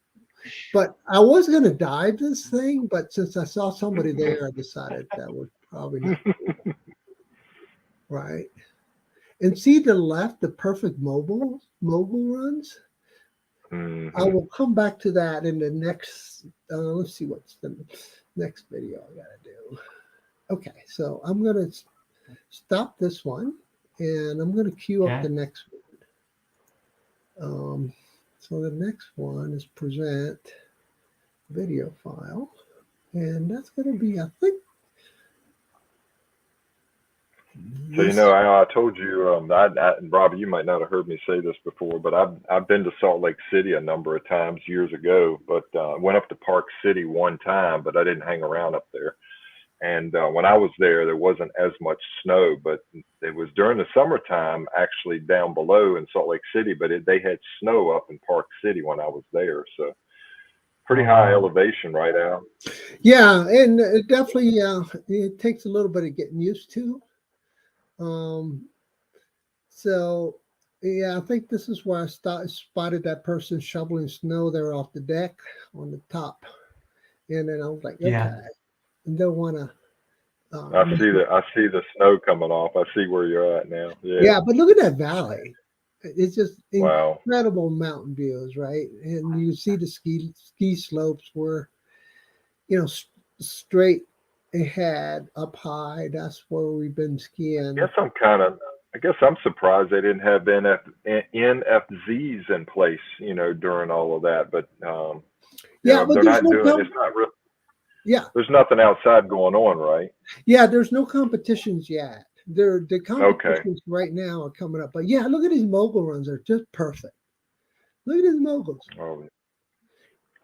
But I was going to dive this thing, but since I saw somebody there, I decided that was probably not right. And see the left, the perfect mogul runs. I Hmm. will come back to that in the next. Let's see what's the next video I gotta do. Okay, so I'm gonna stop this one, and I'm gonna queue up Okay. the next one. So the next one is present video file, and that's gonna be, I think, So this. I told you, and Robbie, you might not have heard me say this before, but I've been to Salt Lake City a number of times years ago. But went up to Park City one time, but I didn't hang around up there. And when I was there wasn't as much snow, but it was during the summertime actually down below in Salt Lake City. But they had snow up in Park City when I was there, so pretty Oh, high wow. elevation, right, Al? Yeah, and it definitely it takes a little bit of getting used to. Um, So, yeah, I think this is where I spotted that person shoveling snow there off the deck on the top. And then I was like, Yeah. okay, and don't want to. I see the snow coming off. I see where you're at now. Yeah. Yeah, but look at that valley. It's just Wow. incredible mountain views, right? And you see the ski slopes where, straight ahead up high. That's where we've been skiing. I guess I'm surprised they didn't have NFZs in place, during all of that. But Yeah, but they're there's not no doing. It's not real. yeah, There's nothing outside going on, right? yeah, there's no competitions yet. The Okay. competitions right now are coming up. But yeah, look at these mogul runs. They're just perfect. Look at these moguls. Oh,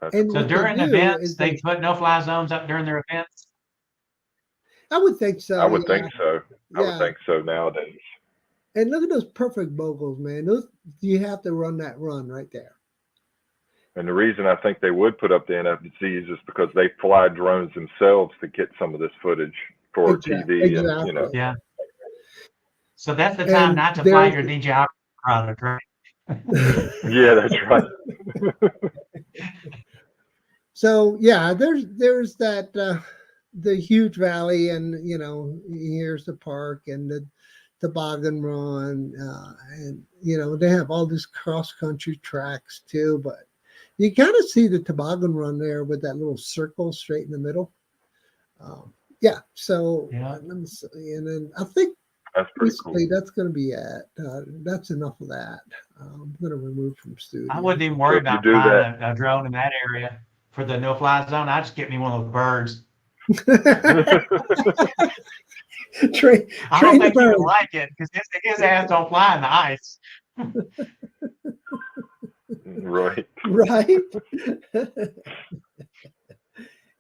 that's And So what cool. they during do events, is they put no-fly zones up during their events. I would think I so, would yeah. think so. I would Yeah. think so nowadays. And look at those perfect moguls, man. Those you have to run that run right there. And the reason I think they would put up the NFZs is because they fly drones themselves to get some of this footage for TV, and Exactly. Yeah. So that's the time And not to fly there's your DJI product, right? yeah, that's right. so yeah, there's that the huge valley, and here's the park and the toboggan run, and they have all these cross country tracks too. But you kind of see the toboggan run there with that little circle straight in the middle. Yeah. So Yeah. let me see, and then I think That's pretty cool. basically that's going to be it. That's enough of that. I'm going to remove from studio. I wouldn't even So worry if you about do flying that, a drone in that area for the no-fly zone. I just get me one of those birds. train, I don't train the think he would bird. like it because his ass don't fly in the ice. right? Right?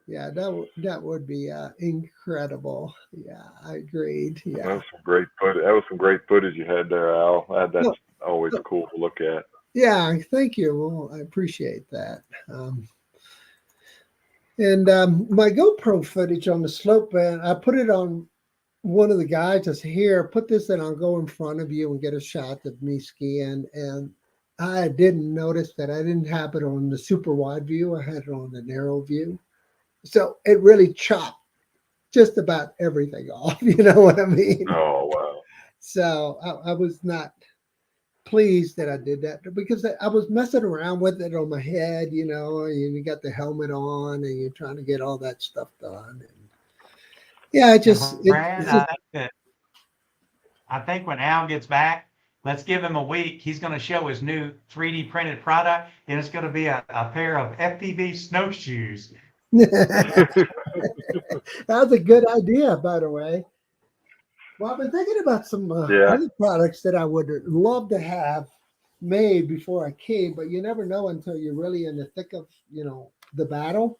Yeah, that would be incredible. Yeah, I agreed. That Yeah. was some great footage. That was some great footage you had there, Al. That's No, always no, cool to look at. yeah, thank you. Well, I appreciate that. And my GoPro footage on the slope, man, I put it on one of the guys that's here. Put this and I'll go in front of you and get a shot of me skiing. And I didn't notice that I didn't have it on the super wide view. I had it on the narrow view. So it really chopped just about everything off. You know what I mean? Oh wow! So I was not pleased that I did that because I was messing around with it on my head, and you got the helmet on and you're trying to get all that stuff done. And yeah, Brad, it's just I think when Al gets back, let's give him a week. He's going to show his new 3D printed product, and it's going to be a pair of FPV snowshoes. that's a good idea, by the way. Well, I've been thinking about some Yeah. other products that I would love to have made before I came, but you never know until you're really in the thick of, the battle.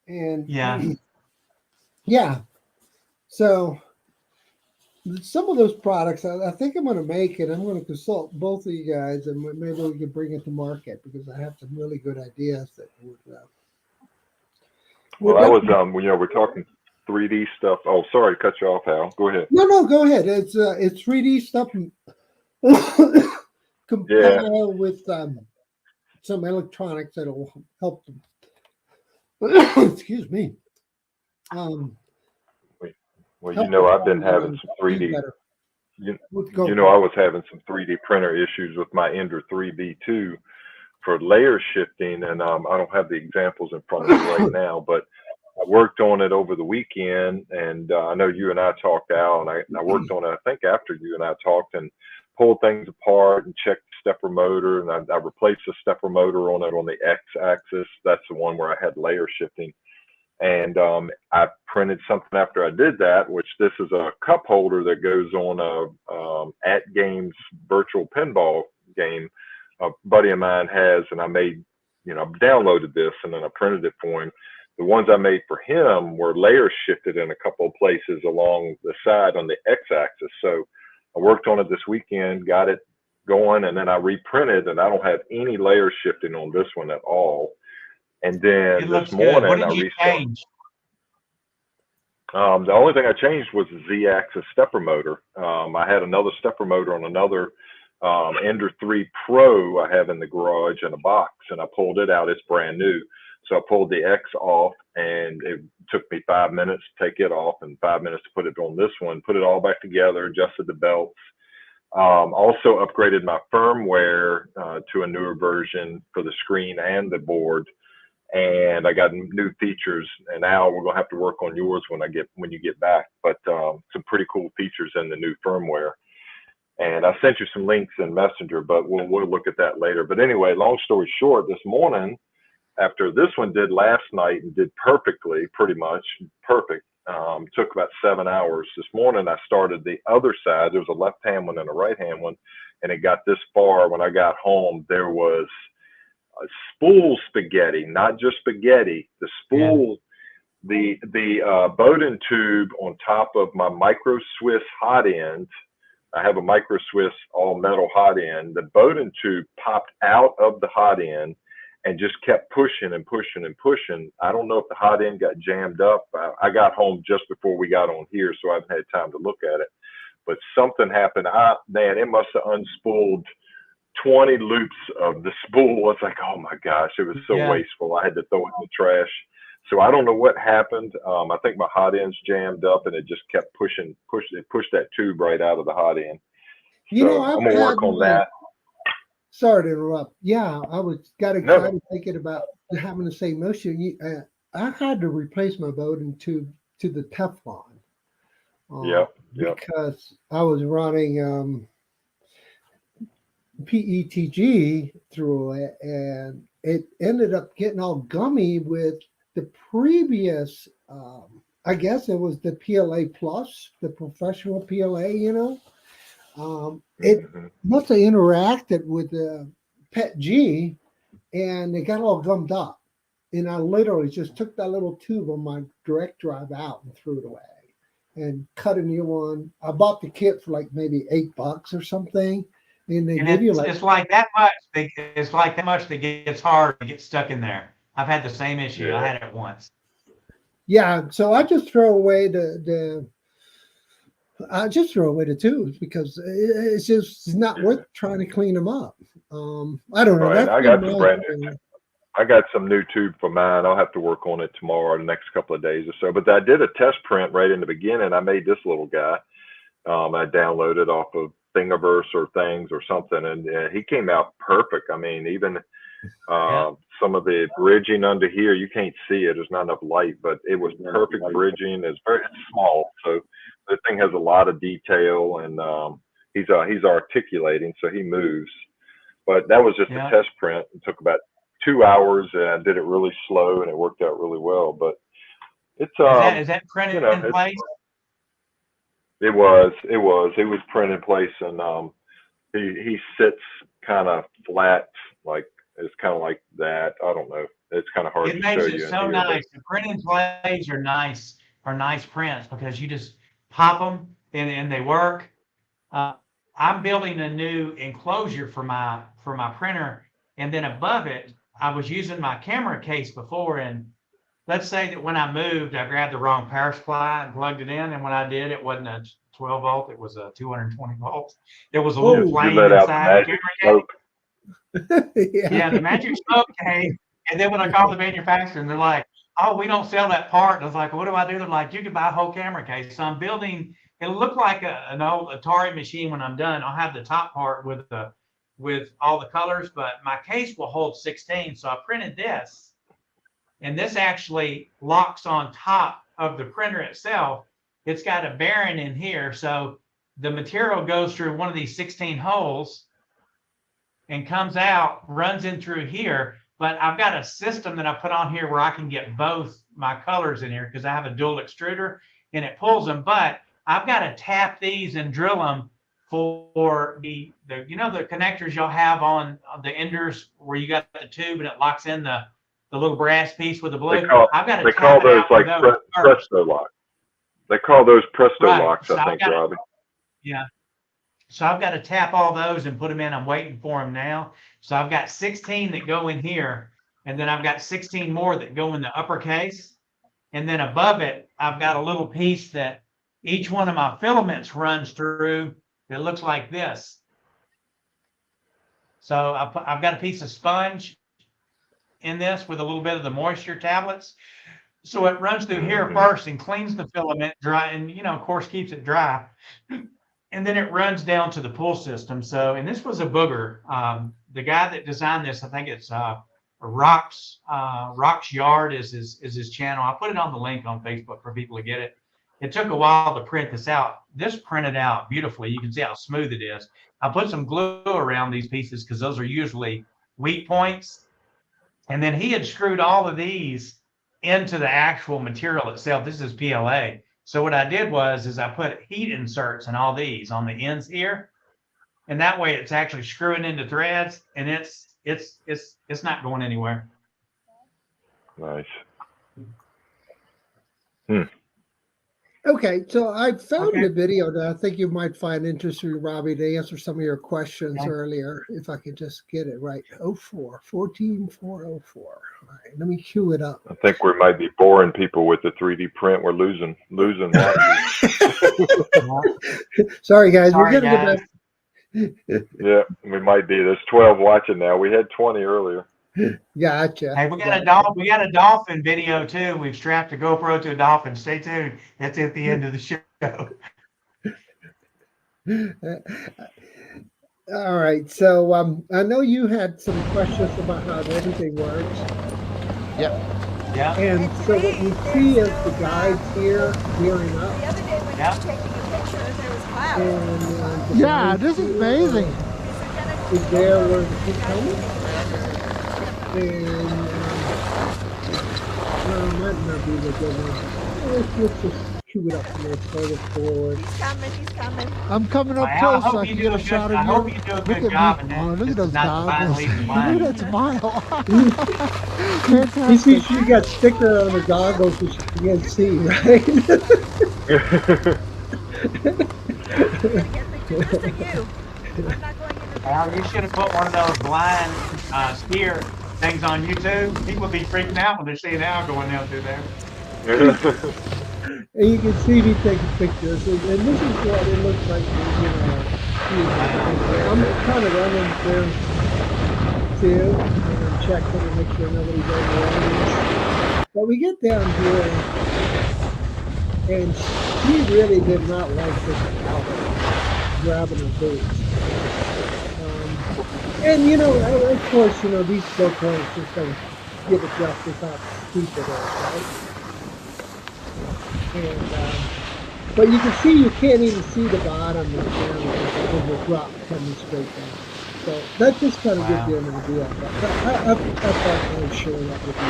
And Yeah. yeah, so some of those products I think I'm going to make, and I'm going to consult both of you guys, and maybe we can bring it to market because I have some really good ideas that Well, would that was definitely. we're talking 3D stuff. Oh, sorry to cut you off, Al. Go ahead. No, go ahead. It's 3D stuff Yeah. compiled with some electronics that'll help them. Excuse me. Well, Help the I've been farmer having and some be 3D. better You, with I GoPro. was having some 3D printer issues with my Ender 3B2 for layer shifting, and I don't have the examples in front of me right now, but I worked on it over the weekend, and I know you and I talked, Al, and I worked on it, I think, after you and I talked, and pulled things apart and checked the stepper motor, and I replaced the stepper motor on it on the X-axis. That's the one where I had layer shifting. And I printed something after I did that, which this is a cup holder that goes on a at games virtual pinball game a buddy of mine has, and I made, I downloaded this and then I printed it for him. The ones I made for him were layer shifted in a couple of places along the side on the X-axis. So I worked on it this weekend, got it going, and then I reprinted, and I don't have any layer shifting on this one at all. And It then this looks good. What morning I did you restarted. change? The only thing I changed was the Z-axis stepper motor. I had another stepper motor on another Ender 3 Pro I have in the garage in a box, and I pulled it out. It's brand new. So I pulled the X off, and it took me 5 minutes to take it off and 5 minutes to put it on this one, put it all back together, adjusted the belts. Also upgraded my firmware to a newer version for the screen and the board. And I got new features. And now we're gonna have to work on yours when you get back. But some pretty cool features in the new firmware. And I sent you some links in Messenger, but we'll look at that later. But anyway, long story short, this morning, after this one did last night and did perfectly, pretty much perfect, took about 7 hours. This morning I started the other side. There was a left-hand one and a right-hand one, and it got this far. When I got home, there was spool spaghetti, not just spaghetti. The Yeah. spool, the Bowden tube on top of my Micro Swiss hot end. I have a Micro Swiss all metal hot end. The Bowden tube popped out of the hot end and just kept pushing and pushing and pushing. I don't know if the hot end got jammed up. I got home just before we got on here, so I haven't had time to look at it. But something happened. Man, it must have unspooled 20 loops of the spool. It's like, oh my gosh, it was so Yeah. wasteful. I had to throw it in the trash. So I don't know what happened. I think my hot end's jammed up, and it just kept pushing. It pushed that tube right out of the hot end. You know, So I've I'm gonna had work on that. Sorry to interrupt. Yeah, got No. excited thinking about having the same issue. I had to replace my boat to the Teflon. Yep. Yep. Because I was running PETG through it, and it ended up getting all gummy with the previous. I guess it was the PLA Plus, the professional PLA. It Mhm. must have interacted with the PET G, and it got all gummed up. And I literally just took that little tube on my direct drive out and threw it away and cut a new one. I bought the kit for like maybe $8 or something. And they And give you it's like that much. It's like that much that gets hard to get stuck in there. I've had the same issue. I Yeah. had it once. yeah. So I just throw away the tubes because it's just not worth trying to clean them up. I don't know. Right. That's I been got some my brand new. thing. I got some new tube for mine. I'll have to work on it tomorrow or the next couple of days or so. But I did a test print right in the beginning. I made this little guy. I downloaded off of Thingiverse or things or something, and he came out perfect. I mean, even Yeah. some of the bridging under here, you can't see it. There's not enough light, but it was perfect bridging. It's very small, so the thing has a lot of detail, and he's articulating, so he moves. But that was just a Yeah. test print. It took about 2 hours, and I did it really slow, and it worked out really well. But it's Is that printed in it's, place? it was print in place, and he sits kind of flat, like it's kind of like that. I don't know. It's kind of hard It to makes show it you in so here, but nice. The printing plays are nice prints because you just pop them and they work. Uh, I'm building a new enclosure for my printer, and then above it, I was using my camera case before, and let's say that when I moved, I grabbed the wrong power supply and plugged it in, and when I did, it wasn't a 12 volt, it was a 220 volts. There was a little Oh, you flame let out the inside the magic camera case. smoke. Yeah, the magic smoke came, and then when I called the manufacturer, and they're like, "Oh, we don't sell that part." And I was like, "What do I do?" They're like, "You can buy a whole camera case." So I'm building. It'll look like an old Atari machine when I'm done. I'll have the top part with all the colors, but my case will hold 16. So I printed this, and this actually locks on top of the printer itself. It's got a bearing in here, so the material goes through one of these 16 holes and comes out, runs in through here. But I've got a system that I put on here where I can get both my colors in here because I have a dual extruder and it pulls them. But I've got to tap these and drill them for the the connectors you'll have on the enders where you got the tube and it locks in the little brass piece with the blue. I've got to tap it Those out for like those first. presto locks. They call those presto Right. locks, So I think, Robbie. yeah. So I've got to tap all those and put them in. I'm waiting for them now. So I've got 16 that go in here, and then I've got 16 more that go in the upper case. And then above it, I've got a little piece that each one of my filaments runs through that looks like this. So I've got a piece of sponge in this with a little bit of the moisture tablets. So it runs through here first and cleans the filament dry and, of course, keeps it dry. And then it runs down to the pull system. So, and this was a booger. The guy that designed this, I think it's Rock's Yard is his channel. I put it on the link on Facebook for people to get it. It took a while to print this out. This printed out beautifully. You can see how smooth it is. I put some glue around these pieces because those are usually weak points. And then he had screwed all of these into the actual material itself. This is PLA. So what I did is I put heat inserts in all these on the ends here, and that way it's actually screwing into threads, and it's not going anywhere. Nice. Okay, so I found a video that I think you might find interesting, Robbie, to answer some of your questions earlier. If I could just get it right. 14404. All right, let me cue it up. I think we might be boring people with the 3D print. We're losing that. Sorry, guys. We're going to get back. Yeah, we might be. There's 12 watching now. We had 20 earlier. Gotcha. Hey, we got a dolphin video too. We've strapped a GoPro to a dolphin. Stay tuned. That's at the end of the show. All right. So I know you had some questions about how everything works. Yep. Yeah, And so what you see is the guides here gearing up. The other day when Yeah. you were taking your pictures, there was clouds. And the Yeah, guides this is here amazing. is there where the fish helmet. And might not be the good one. Let's just cue it up a little further forward. He's coming, he's coming. I'm coming up I close so hope I you can do get a a good. shot I of hope you. you do a Look good at job. me. And Oh, look this at those is not the final goggles. leading Look at line. that smile. You see, Fantastic. she got sticker on the goggles so she can't see, right? I'm gonna get pictures just of you. I'm not going in the Well, you should have put one of those blind skier things on YouTube. People be freaking out when they're seeing Al going down through there. And you can see me taking pictures, and this is what it looks like. I'm kind of running there too, and checking to make sure nobody's over. But we get down here, and she really did not like this outfit, grabbing her boots. And of course, these GoPros just don't give it justice how stupid it is, right? And but you can see you can't even see the bottom of the camera because the drop coming straight down. So that just kind of gives you an idea. But I thought I would share that with you.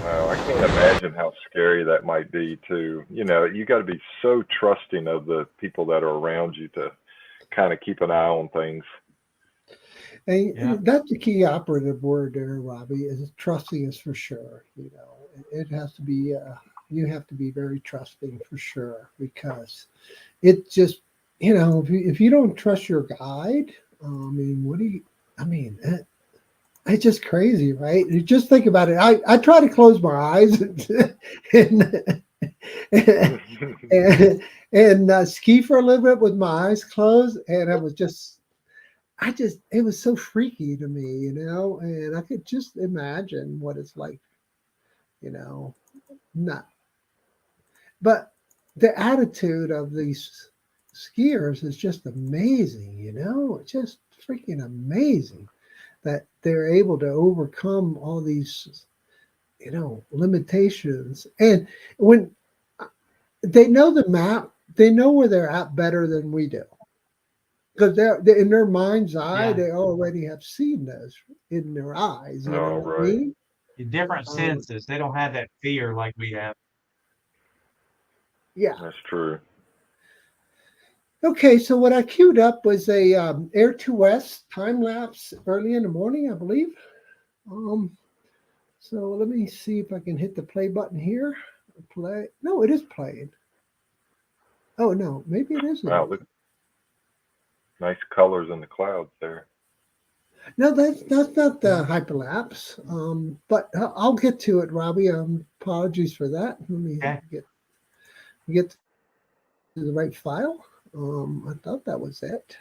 Wow, I can't imagine how scary that might be too. You got to be so trusting of the people that are around you to kind of keep an eye on things. And that's the key operative word there, Robbie, is trusting is for sure. It has to be, you have to be very trusting for sure, because it just, if you don't trust your guide, it's just crazy, right? You just think about it. I try to close my eyes and ski for a little bit with my eyes closed, and it was so freaky to me, and I could just imagine what it's like, not. But the attitude of these skiers is just amazing, it's just freaking amazing that they're able to overcome all these, limitations. And when they know the map, they know where they're at better than we do. Because they're in their mind's eye, they already have seen this in their eyes. You know what I mean? Different senses. They don't have that fear like we have. Yeah, That's true. Okay, so what I queued up was a Air 2S time lapse early in the morning, I believe. So let me see if I can hit the play button here. Play. No, it is playing. Oh no, maybe it isn't. Wow, look, nice colors in the clouds there. No, that's not the hyperlapse. But I'll get to it, Robbie. Apologies for that. Let me get to the right file. I thought that was it.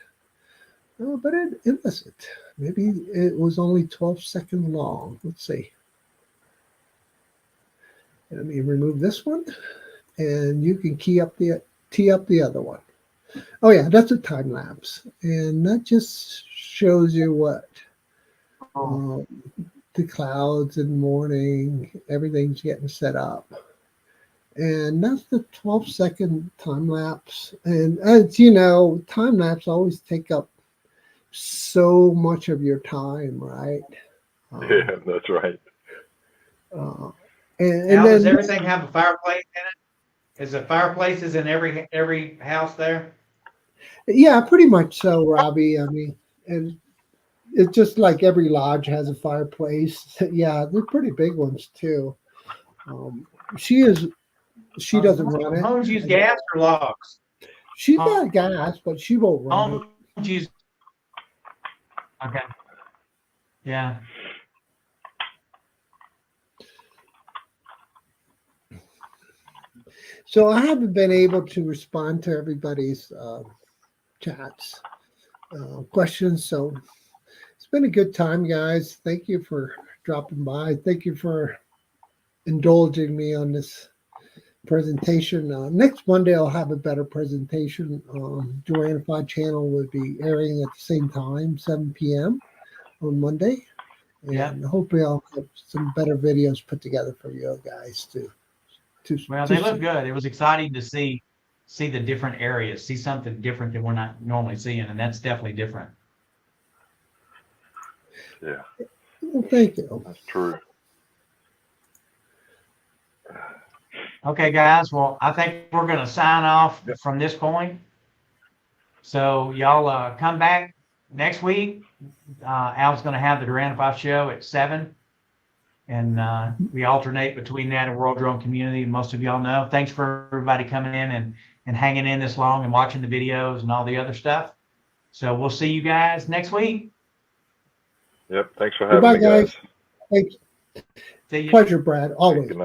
But it wasn't. Maybe it was only 12 seconds long. Let's see. Let me remove this one, and you can tee up the other one. Oh yeah, that's a time lapse, and that just shows you what the clouds in the morning, everything's getting set up. And that's the 12-second time lapse. And as you know, time lapse always take up so much of your time, right? Yeah, that's right. And Now, then does everything have a fireplace in it? Is there fireplaces in every house there? yeah, pretty much so, Robbie. I mean, and it's just like every lodge has a fireplace. Yeah, they're pretty big ones too. She doesn't run it. Homes use gas or logs? She's got gas, but she won't run it. Homes use. Okay. Yeah. So I haven't been able to respond to everybody's chats. questions. So it's been a good time, guys. Thank you for dropping by. Thank you for indulging me on this presentation. Next Monday, I'll have a better presentation. Duranified channel will be airing at the same time, 7 p.m. on Monday. And hopefully I'll have some better videos put together for you guys Well, they look good. It was exciting to see the different areas, see something different than we're not normally seeing, and that's definitely different. Yeah, Well, thank you. that's true. Okay, guys. Well, I think we're going to sign off from this point. So y'all come back next week. Al's going to have the Duran 5 show at 7. And we alternate between that and World Drone Community. Most of y'all know. Thanks for everybody coming in and hanging in this long and watching the videos and all the other stuff. So we'll see you guys next week. Yep. Thanks for having Goodbye, me, guys. guys. Thanks. See you. Pleasure, Brad. Always. Good night.